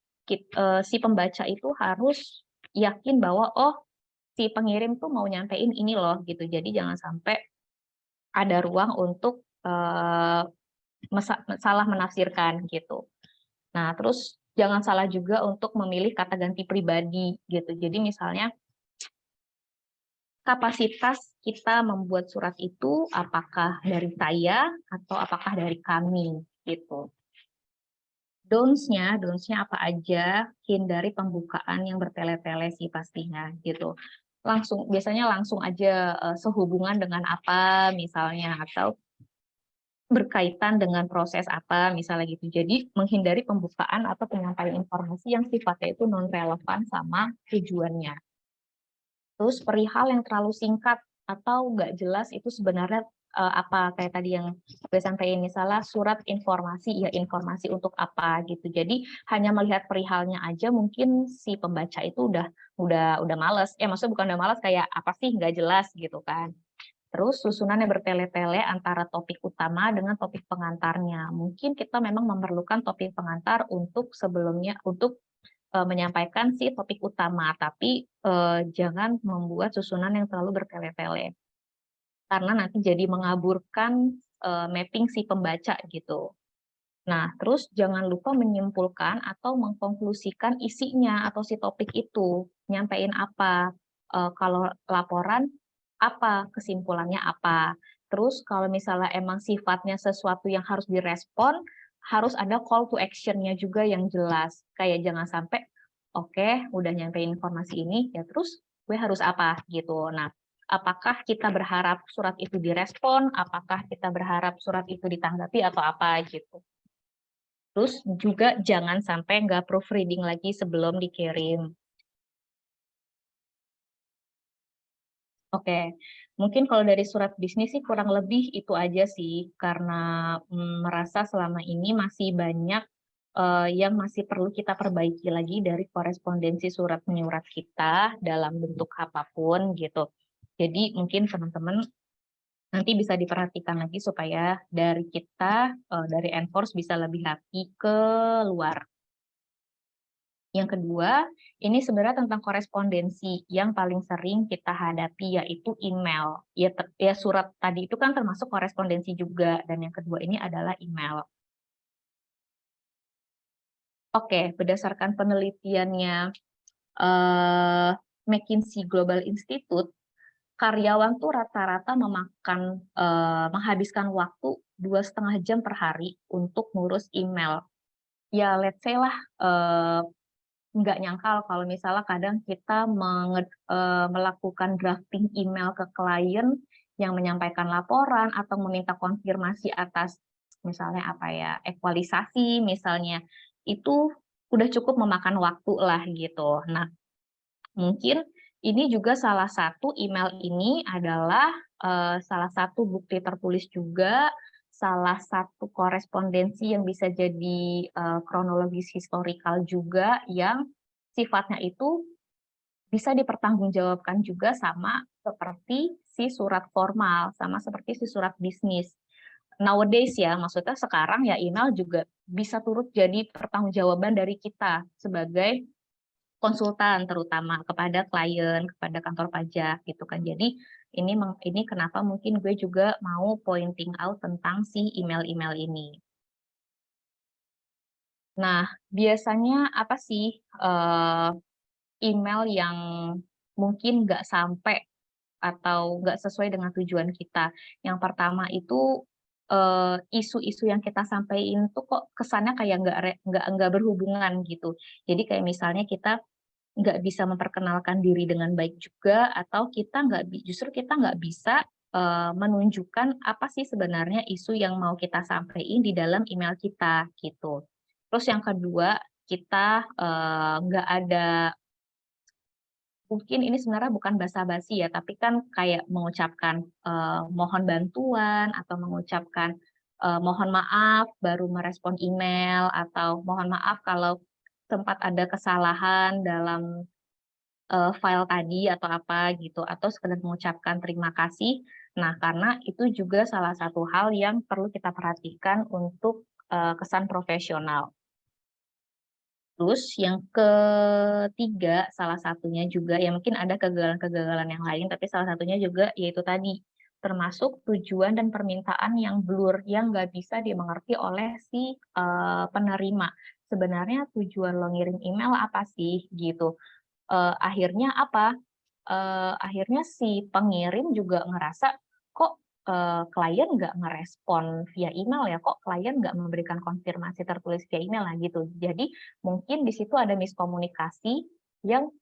si pembaca itu harus yakin bahwa, oh, si pengirim tuh mau nyampein ini loh, gitu. Jadi jangan sampai ada ruang untuk, salah menafsirkan, gitu. Nah, terus jangan salah juga untuk memilih kata ganti pribadi, gitu. Jadi misalnya kapasitas kita membuat surat itu apakah dari saya atau apakah dari kami, gitu. Don'ts-nya apa aja, hindari pembukaan yang bertele-tele sih pastinya, gitu. Biasanya langsung aja, sehubungan dengan apa misalnya, atau berkaitan dengan proses apa misalnya gitu. Jadi menghindari pembukaan atau penyampaian informasi yang sifatnya itu non relevan sama tujuannya. Terus perihal yang terlalu singkat atau nggak jelas itu sebenarnya, apa, kayak tadi yang gue sampaikan misalnya surat informasi, ya informasi untuk apa gitu. Jadi hanya melihat perihalnya aja mungkin si pembaca itu udah males, maksudnya bukan udah males, kayak apa sih nggak jelas gitu kan. Terus susunan yang bertele-tele antara topik utama dengan topik pengantarnya. Mungkin kita memang memerlukan topik pengantar untuk sebelumnya untuk menyampaikan si topik utama, tapi, jangan membuat susunan yang terlalu bertele-tele, karena nanti jadi mengaburkan, mapping si pembaca gitu. Nah, terus jangan lupa menyimpulkan atau mengkonklusikan isinya atau si topik itu, nyampein apa, kalau laporan apa, kesimpulannya apa. Terus kalau misalnya emang sifatnya sesuatu yang harus direspon, harus ada call to action-nya juga yang jelas. Kayak jangan sampai, "Oke, udah nyampein informasi ini, ya terus gue harus apa?" Gitu. Nah, apakah kita berharap surat itu direspon, apakah kita berharap surat itu ditanggapi atau apa gitu. Terus juga jangan sampai nggak proofreading lagi sebelum dikirim. Oke, mungkin kalau dari surat bisnis sih kurang lebih itu aja sih, karena, merasa selama ini masih banyak, yang masih perlu kita perbaiki lagi dari korespondensi surat menyurat kita dalam bentuk apapun gitu. Jadi mungkin teman-teman nanti bisa diperhatikan lagi supaya dari kita, dari Enforce bisa lebih hati ke luar. Yang kedua, ini sebenarnya tentang korespondensi yang paling sering kita hadapi yaitu email. Ya surat tadi itu kan termasuk korespondensi juga dan yang kedua ini adalah email. Oke, berdasarkan penelitiannya eh, McKinsey Global Institute, karyawan tuh rata-rata menghabiskan waktu 2,5 jam per hari untuk ngurus email. Ya, let's say lah nggak nyangkal kalau misalnya kadang kita melakukan drafting email ke klien yang menyampaikan laporan atau meminta konfirmasi atas misalnya apa ya, ekualisasi misalnya, itu udah cukup memakan waktu lah gitu. Nah, mungkin ini juga salah satu email ini adalah, salah satu bukti tertulis juga, salah satu korespondensi yang bisa jadi, kronologis historikal juga yang sifatnya itu bisa dipertanggungjawabkan juga sama seperti si surat formal, sama seperti si surat bisnis. Nowadays ya, maksudnya sekarang ya email juga bisa turut jadi pertanggungjawaban dari kita sebagai konsultan terutama kepada klien, kepada kantor pajak gitu kan. Jadi ini kenapa mungkin gue juga mau pointing out tentang si email-email ini. Nah, biasanya apa sih, email yang mungkin nggak sampai atau nggak sesuai dengan tujuan kita? Yang pertama itu, isu-isu yang kita sampaikan tuh kok kesannya kayak nggak berhubungan gitu. Jadi kayak misalnya kita nggak bisa memperkenalkan diri dengan baik juga, atau kita nggak bi justru kita nggak bisa, menunjukkan apa sih sebenarnya isu yang mau kita sampaikan di dalam email kita, gitu. Terus yang kedua, kita, nggak ada mungkin ini sebenarnya bukan basa-basi ya, tapi kan kayak mengucapkan, mohon bantuan atau mengucapkan, mohon maaf baru merespon email, atau mohon maaf kalau sempat ada kesalahan dalam file tadi atau apa gitu, atau sekedar mengucapkan terima kasih. Nah, karena itu juga salah satu hal yang perlu kita perhatikan untuk, kesan profesional. Terus yang ketiga, salah satunya juga, ya mungkin ada kegagalan-kegagalan yang lain, tapi salah satunya juga yaitu tadi, termasuk tujuan dan permintaan yang blur, yang nggak bisa dimengerti oleh si penerima. Sebenarnya tujuan lo ngirim email apa sih gitu. Akhirnya apa? Akhirnya si pengirim juga ngerasa, kok klien nggak ngerespon via email ya, kok klien nggak memberikan konfirmasi tertulis via email lah gitu. Jadi mungkin di situ ada miskomunikasi yang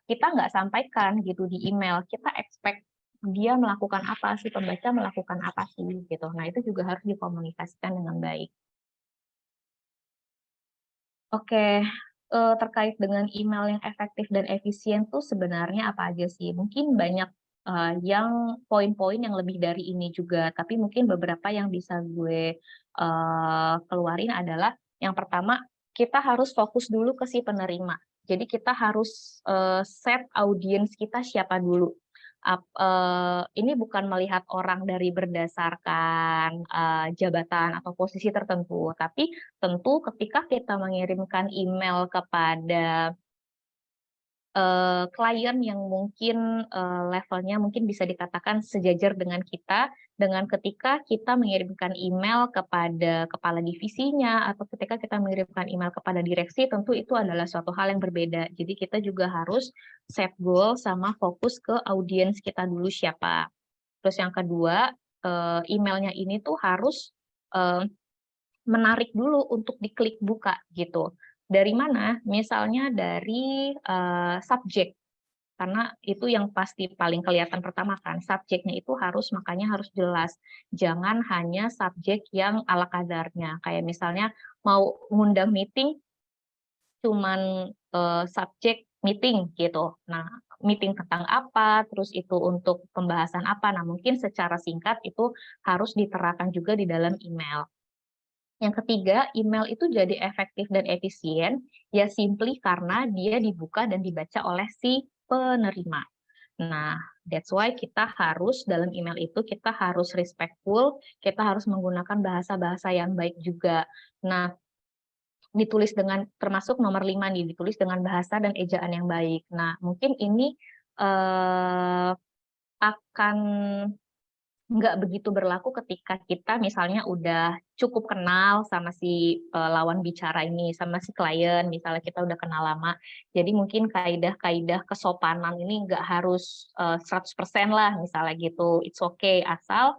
kita nggak sampaikan gitu di email. Kita expect dia melakukan apa sih, pembaca melakukan apa sih gitu. Nah itu juga harus dikomunikasikan dengan baik. Oke, terkait dengan email yang efektif dan efisien tuh sebenarnya apa aja sih? Mungkin banyak, yang poin-poin yang lebih dari ini juga, tapi mungkin beberapa yang bisa gue, keluarin adalah yang pertama, kita harus fokus dulu ke si penerima. Jadi kita harus, set audiens kita siapa dulu. Ini bukan melihat orang dari berdasarkan, jabatan atau posisi tertentu, tapi tentu ketika kita mengirimkan email kepada klien yang mungkin, levelnya mungkin bisa dikatakan sejajar dengan kita, dengan ketika kita mengirimkan email kepada kepala divisinya, atau ketika kita mengirimkan email kepada direksi, tentu itu adalah suatu hal yang berbeda. Jadi kita juga harus set goal sama fokus ke audiens kita dulu siapa. Terus yang kedua, emailnya ini tuh harus, eee, menarik dulu untuk diklik buka gitu. Dari mana? Misalnya dari, subjek. Karena itu yang pasti paling kelihatan pertama kan, subjeknya itu makanya harus jelas. Jangan hanya subjek yang ala kadarnya, kayak misalnya mau ngundang meeting cuman, subjek meeting gitu. Nah, meeting tentang apa, terus itu untuk pembahasan apa. Nah, mungkin secara singkat itu harus diterapkan juga di dalam email. Yang ketiga, email itu jadi efektif dan efisien, ya simply karena dia dibuka dan dibaca oleh si penerima. Nah, that's why kita harus dalam email itu kita harus respectful, kita harus menggunakan bahasa-bahasa yang baik juga. Nah, ditulis dengan termasuk nomor 5 nih, ditulis dengan bahasa dan ejaan yang baik. Nah, mungkin ini, akan nggak begitu berlaku ketika kita misalnya udah cukup kenal sama si, lawan bicara ini, sama si klien, misalnya kita udah kenal lama. Jadi mungkin kaidah-kaidah kesopanan ini nggak harus, 100% lah misalnya gitu, it's okay, asal,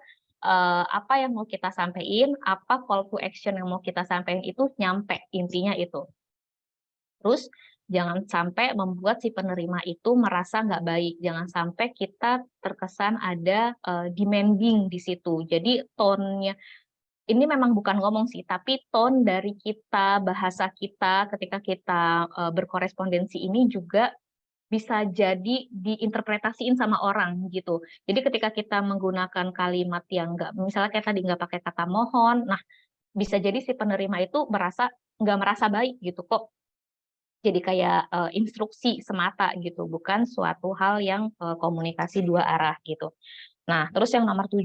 apa yang mau kita sampein, apa call to action yang mau kita sampein itu nyampe, intinya itu. Terus jangan sampai membuat si penerima itu merasa nggak baik, jangan sampai kita terkesan ada, demanding di situ. Jadi tone-nya ini memang bukan ngomong sih, tapi tone dari kita, bahasa kita ketika kita, berkorespondensi ini juga bisa jadi diinterpretasiin sama orang gitu. Jadi ketika kita menggunakan kalimat yang nggak misalnya kayak tadi nggak pakai kata mohon, nah bisa jadi si penerima itu nggak merasa baik gitu, kok jadi kayak, instruksi semata gitu, bukan suatu hal yang, komunikasi dua arah gitu. Nah, terus yang nomor 7,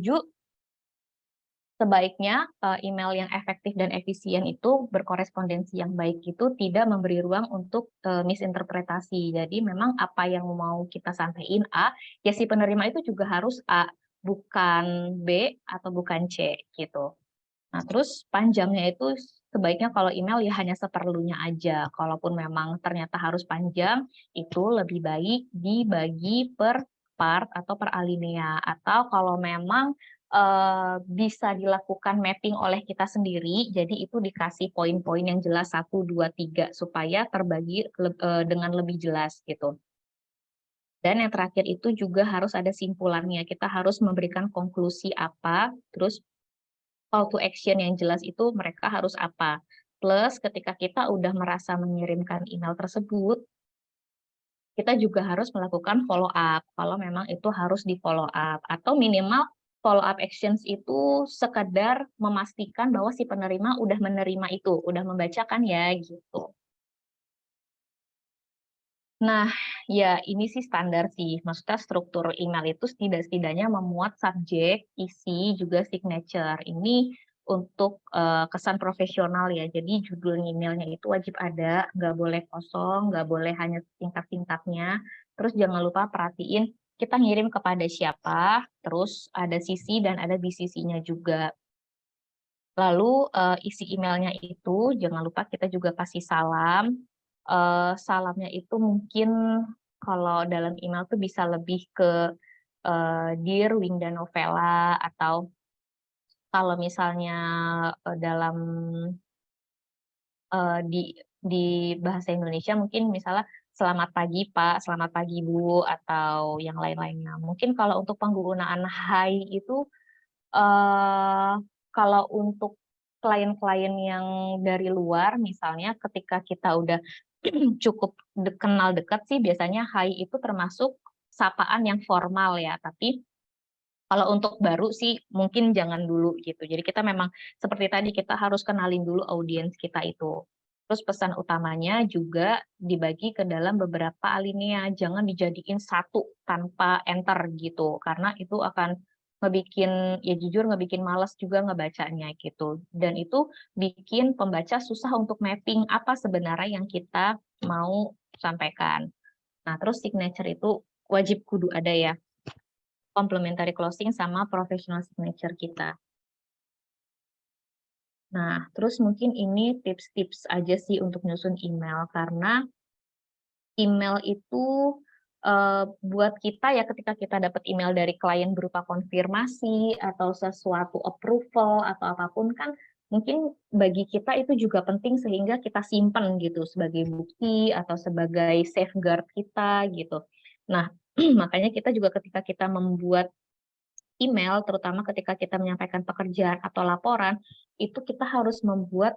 sebaiknya, email yang efektif dan efisien itu berkorespondensi yang baik itu tidak memberi ruang untuk, misinterpretasi. Jadi memang apa yang mau kita sampaikan A, ya si penerima itu juga harus A, bukan B atau bukan C gitu. Nah, terus panjangnya itu sebaiknya kalau email ya hanya seperlunya aja. Kalaupun memang ternyata harus panjang, itu lebih baik dibagi per part atau per alinea. Atau kalau memang bisa dilakukan mapping oleh kita sendiri, jadi itu dikasih poin-poin yang jelas 1, 2, 3 supaya terbagi dengan lebih jelas gitu. Dan yang terakhir itu juga harus ada simpulannya. Kita harus memberikan konklusi apa, terus call to action yang jelas itu mereka harus apa. Plus ketika kita udah merasa mengirimkan email tersebut, kita juga harus melakukan follow up, kalau memang itu harus di-follow up. Atau minimal follow up actions itu sekedar memastikan bahwa si penerima udah menerima itu, udah membacakan ya, gitu. Nah, ya ini sih standar sih, maksudnya struktur email itu setidaknya memuat subjek, isi, juga signature. Ini untuk kesan profesional ya. Jadi judul emailnya itu wajib ada, nggak boleh kosong, nggak boleh hanya singkat-singkatnya. Terus jangan lupa perhatiin kita ngirim kepada siapa, terus ada CC dan ada BCC-nya juga. Lalu isi emailnya itu jangan lupa kita juga kasih salam. Salamnya itu mungkin kalau dalam email tuh bisa lebih ke Dear Winda Novela, atau kalau misalnya dalam di bahasa Indonesia mungkin misalnya selamat pagi Pak, selamat pagi Bu, atau yang lain-lainnya. Mungkin kalau untuk penggunaan hai itu kalau untuk klien-klien yang dari luar misalnya ketika kita udah cukup kenal dekat sih biasanya hai itu termasuk sapaan yang formal ya, tapi kalau untuk baru sih mungkin jangan dulu gitu. Jadi kita memang seperti tadi kita harus kenalin dulu audiens kita itu. Terus pesan utamanya juga dibagi ke dalam beberapa alinea, jangan dijadiin satu tanpa enter gitu, karena itu akan ngebikin, ya jujur ngebikin malas juga ngebacanya gitu. Dan itu bikin pembaca susah untuk mapping apa sebenarnya yang kita mau sampaikan. Nah, terus signature itu wajib kudu ada ya, complementary closing sama professional signature kita. Nah, terus mungkin ini tips-tips aja sih untuk nyusun email, karena email itu buat kita ya ketika kita dapat email dari klien berupa konfirmasi atau sesuatu approval atau apapun kan mungkin bagi kita itu juga penting sehingga kita simpan gitu sebagai bukti atau sebagai safeguard kita gitu. Nah, makanya kita juga ketika kita membuat email, terutama ketika kita menyampaikan pekerjaan atau laporan, itu kita harus membuat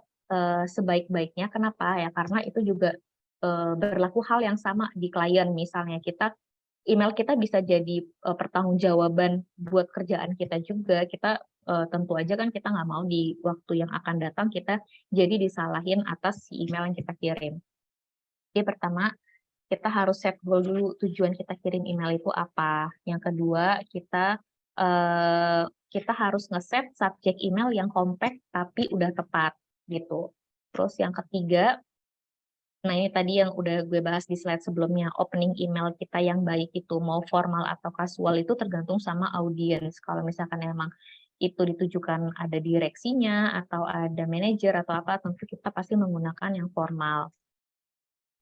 sebaik-baiknya. Kenapa? Ya karena itu juga berlaku hal yang sama di klien. Misalnya email kita bisa jadi pertanggungjawaban buat kerjaan kita juga. Kita tentu aja kan kita nggak mau di waktu yang akan datang kita jadi disalahin atas si email yang kita kirim. Jadi pertama, kita harus set goal dulu tujuan kita kirim email itu apa. Yang kedua, kita harus ngeset subjek email yang compact tapi udah tepat gitu. Terus yang ketiga, nah ini tadi yang udah gue bahas di slide sebelumnya, opening email kita yang baik itu mau formal atau casual itu tergantung sama audiens. Kalau misalkan emang itu ditujukan ada direksinya atau ada manajer atau apa, tentu kita pasti menggunakan yang formal.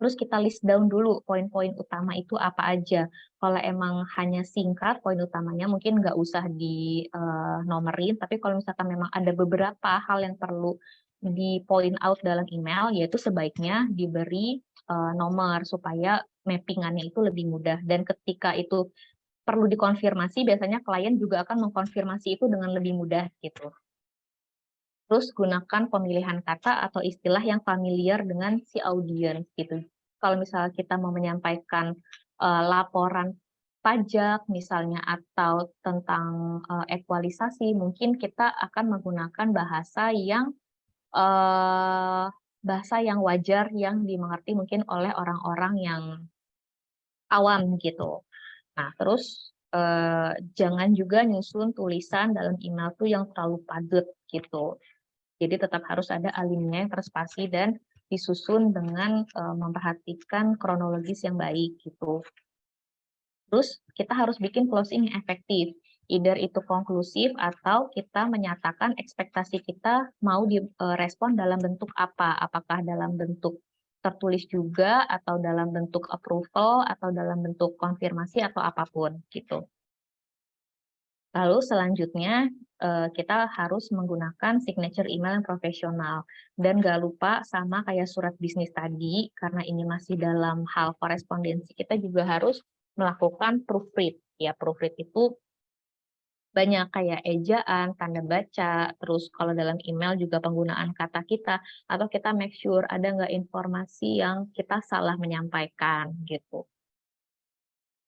Terus kita list down dulu poin-poin utama itu apa aja. Kalau emang hanya singkat, poin utamanya mungkin nggak usah di nomerin, tapi kalau misalkan memang ada beberapa hal yang perlu di point out dalam email, yaitu sebaiknya diberi nomor supaya mappingannya itu lebih mudah. Dan ketika itu perlu dikonfirmasi, biasanya klien juga akan mengkonfirmasi itu dengan lebih mudah gitu. Terus gunakan pemilihan kata atau istilah yang familiar dengan si audiens gitu. Kalau misalnya kita mau menyampaikan laporan pajak misalnya atau tentang ekualisasi, mungkin kita akan menggunakan uh, bahasa yang wajar yang dimengerti mungkin oleh orang-orang yang awam gitu. Nah, terus jangan juga nyusun tulisan dalam email tuh yang terlalu padat gitu. Jadi tetap harus ada alinea yang terspasi dan disusun dengan memperhatikan kronologis yang baik gitu. Terus kita harus bikin closing yang efektif. Either itu konklusif atau kita menyatakan ekspektasi kita mau direspon dalam bentuk apa. Apakah dalam bentuk tertulis juga atau dalam bentuk approval atau dalam bentuk konfirmasi atau apapun gitu. Lalu selanjutnya kita harus menggunakan signature email yang profesional. Dan nggak lupa sama kayak surat bisnis tadi, karena ini masih dalam hal korespondensi, kita juga harus melakukan proofread. Ya, proofread itu banyak kayak ejaan, tanda baca, terus kalau dalam email juga penggunaan kata kita, atau kita make sure ada nggak informasi yang kita salah menyampaikan gitu.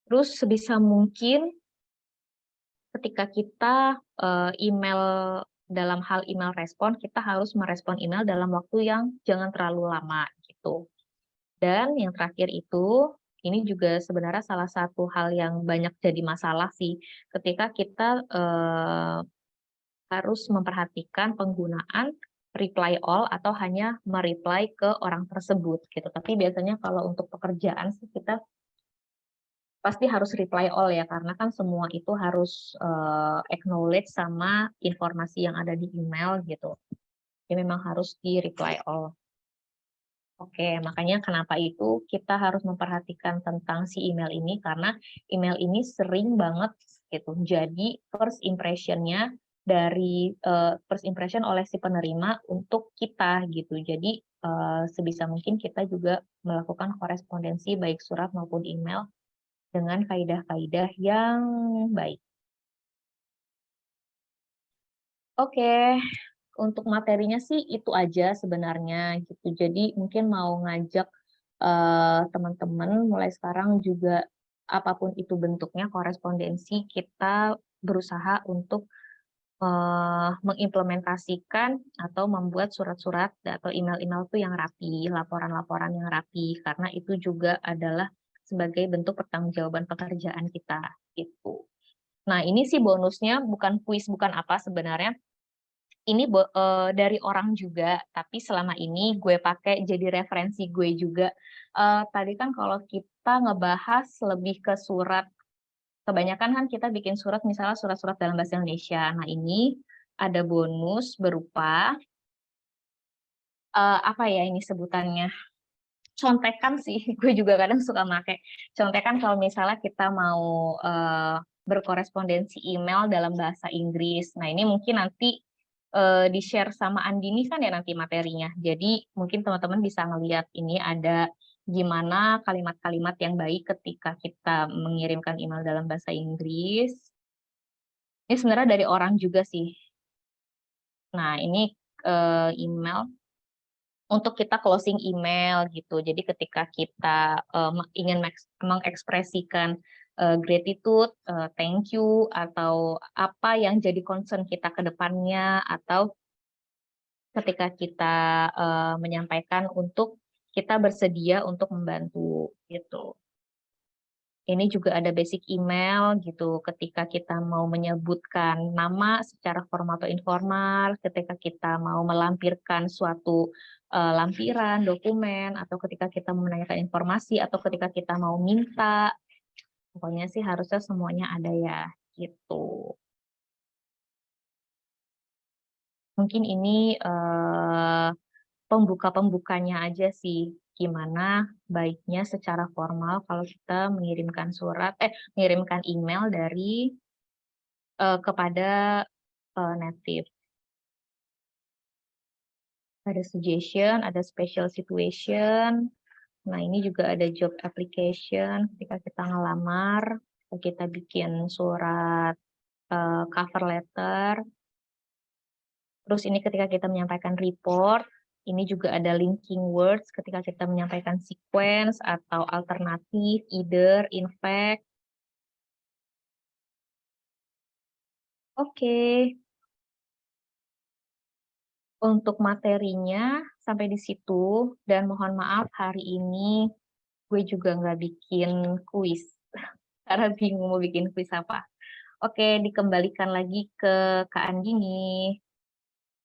Terus sebisa mungkin ketika kita email dalam hal email respon, kita harus merespon email dalam waktu yang jangan terlalu lama gitu. Dan yang terakhir itu, ini juga sebenarnya salah satu hal yang banyak jadi masalah sih, ketika kita harus memperhatikan penggunaan reply all atau hanya mereply ke orang tersebut gitu. Tapi biasanya kalau untuk pekerjaan sih kita pasti harus reply all ya, karena kan semua itu harus acknowledge sama informasi yang ada di email gitu. Jadi memang harus di reply all. Oke, makanya kenapa itu kita harus memperhatikan tentang si email ini, karena email ini sering banget gitu. Jadi first impression-nya dari first impression oleh si penerima untuk kita gitu. Jadi sebisa mungkin kita juga melakukan korespondensi baik surat maupun email dengan kaidah-kaidah yang baik. Oke, untuk materinya sih itu aja sebenarnya gitu. Jadi mungkin mau ngajak teman-teman mulai sekarang juga apapun itu bentuknya korespondensi kita berusaha untuk mengimplementasikan atau membuat surat-surat atau email-email tuh yang rapi, laporan-laporan yang rapi, karena itu juga adalah sebagai bentuk pertanggungjawaban pekerjaan kita gitu. Nah, ini sih bonusnya bukan kuis, bukan apa sebenarnya. Ini dari orang juga, tapi selama ini gue pakai jadi referensi gue juga. Tadi kan kalau kita ngebahas lebih ke surat, kebanyakan kan kita bikin surat misalnya surat-surat dalam bahasa Indonesia. Nah, ini ada bonus berupa, apa ya ini sebutannya, contekan sih, gue juga kadang suka pakai contekan kalau misalnya kita mau berkorespondensi email dalam bahasa Inggris. Nah, ini mungkin nanti di-share sama Andini kan ya nanti materinya. Jadi mungkin teman-teman bisa ngelihat ini ada gimana kalimat-kalimat yang baik ketika kita mengirimkan email dalam bahasa Inggris. Ini sebenarnya dari orang juga sih. Nah, ini email untuk kita closing email gitu. Jadi ketika kita ingin mengekspresikan gratitude, thank you, atau apa yang jadi concern kita ke depannya, atau ketika kita menyampaikan untuk kita bersedia untuk membantu gitu. Ini juga ada basic email gitu, ketika kita mau menyebutkan nama secara formal atau informal, ketika kita mau melampirkan suatu lampiran, dokumen, atau ketika kita mau menanyakan informasi, atau ketika kita mau minta, pokoknya sih harusnya semuanya ada ya, gitu. Mungkin ini pembuka-pembukanya aja sih, gimana baiknya secara formal kalau kita mengirimkan mengirimkan email dari kepada native. Ada suggestion, ada special situation. Nah, ini juga ada job application ketika kita ngelamar, kita bikin surat cover letter. Terus ini ketika kita menyampaikan report, ini juga ada linking words ketika kita menyampaikan sequence atau alternatif, either, in fact. Oke, untuk materinya sampai di situ, dan mohon maaf hari ini gue juga nggak bikin kuis, karena bingung mau bikin kuis apa. Oke, dikembalikan lagi ke Kak Andini.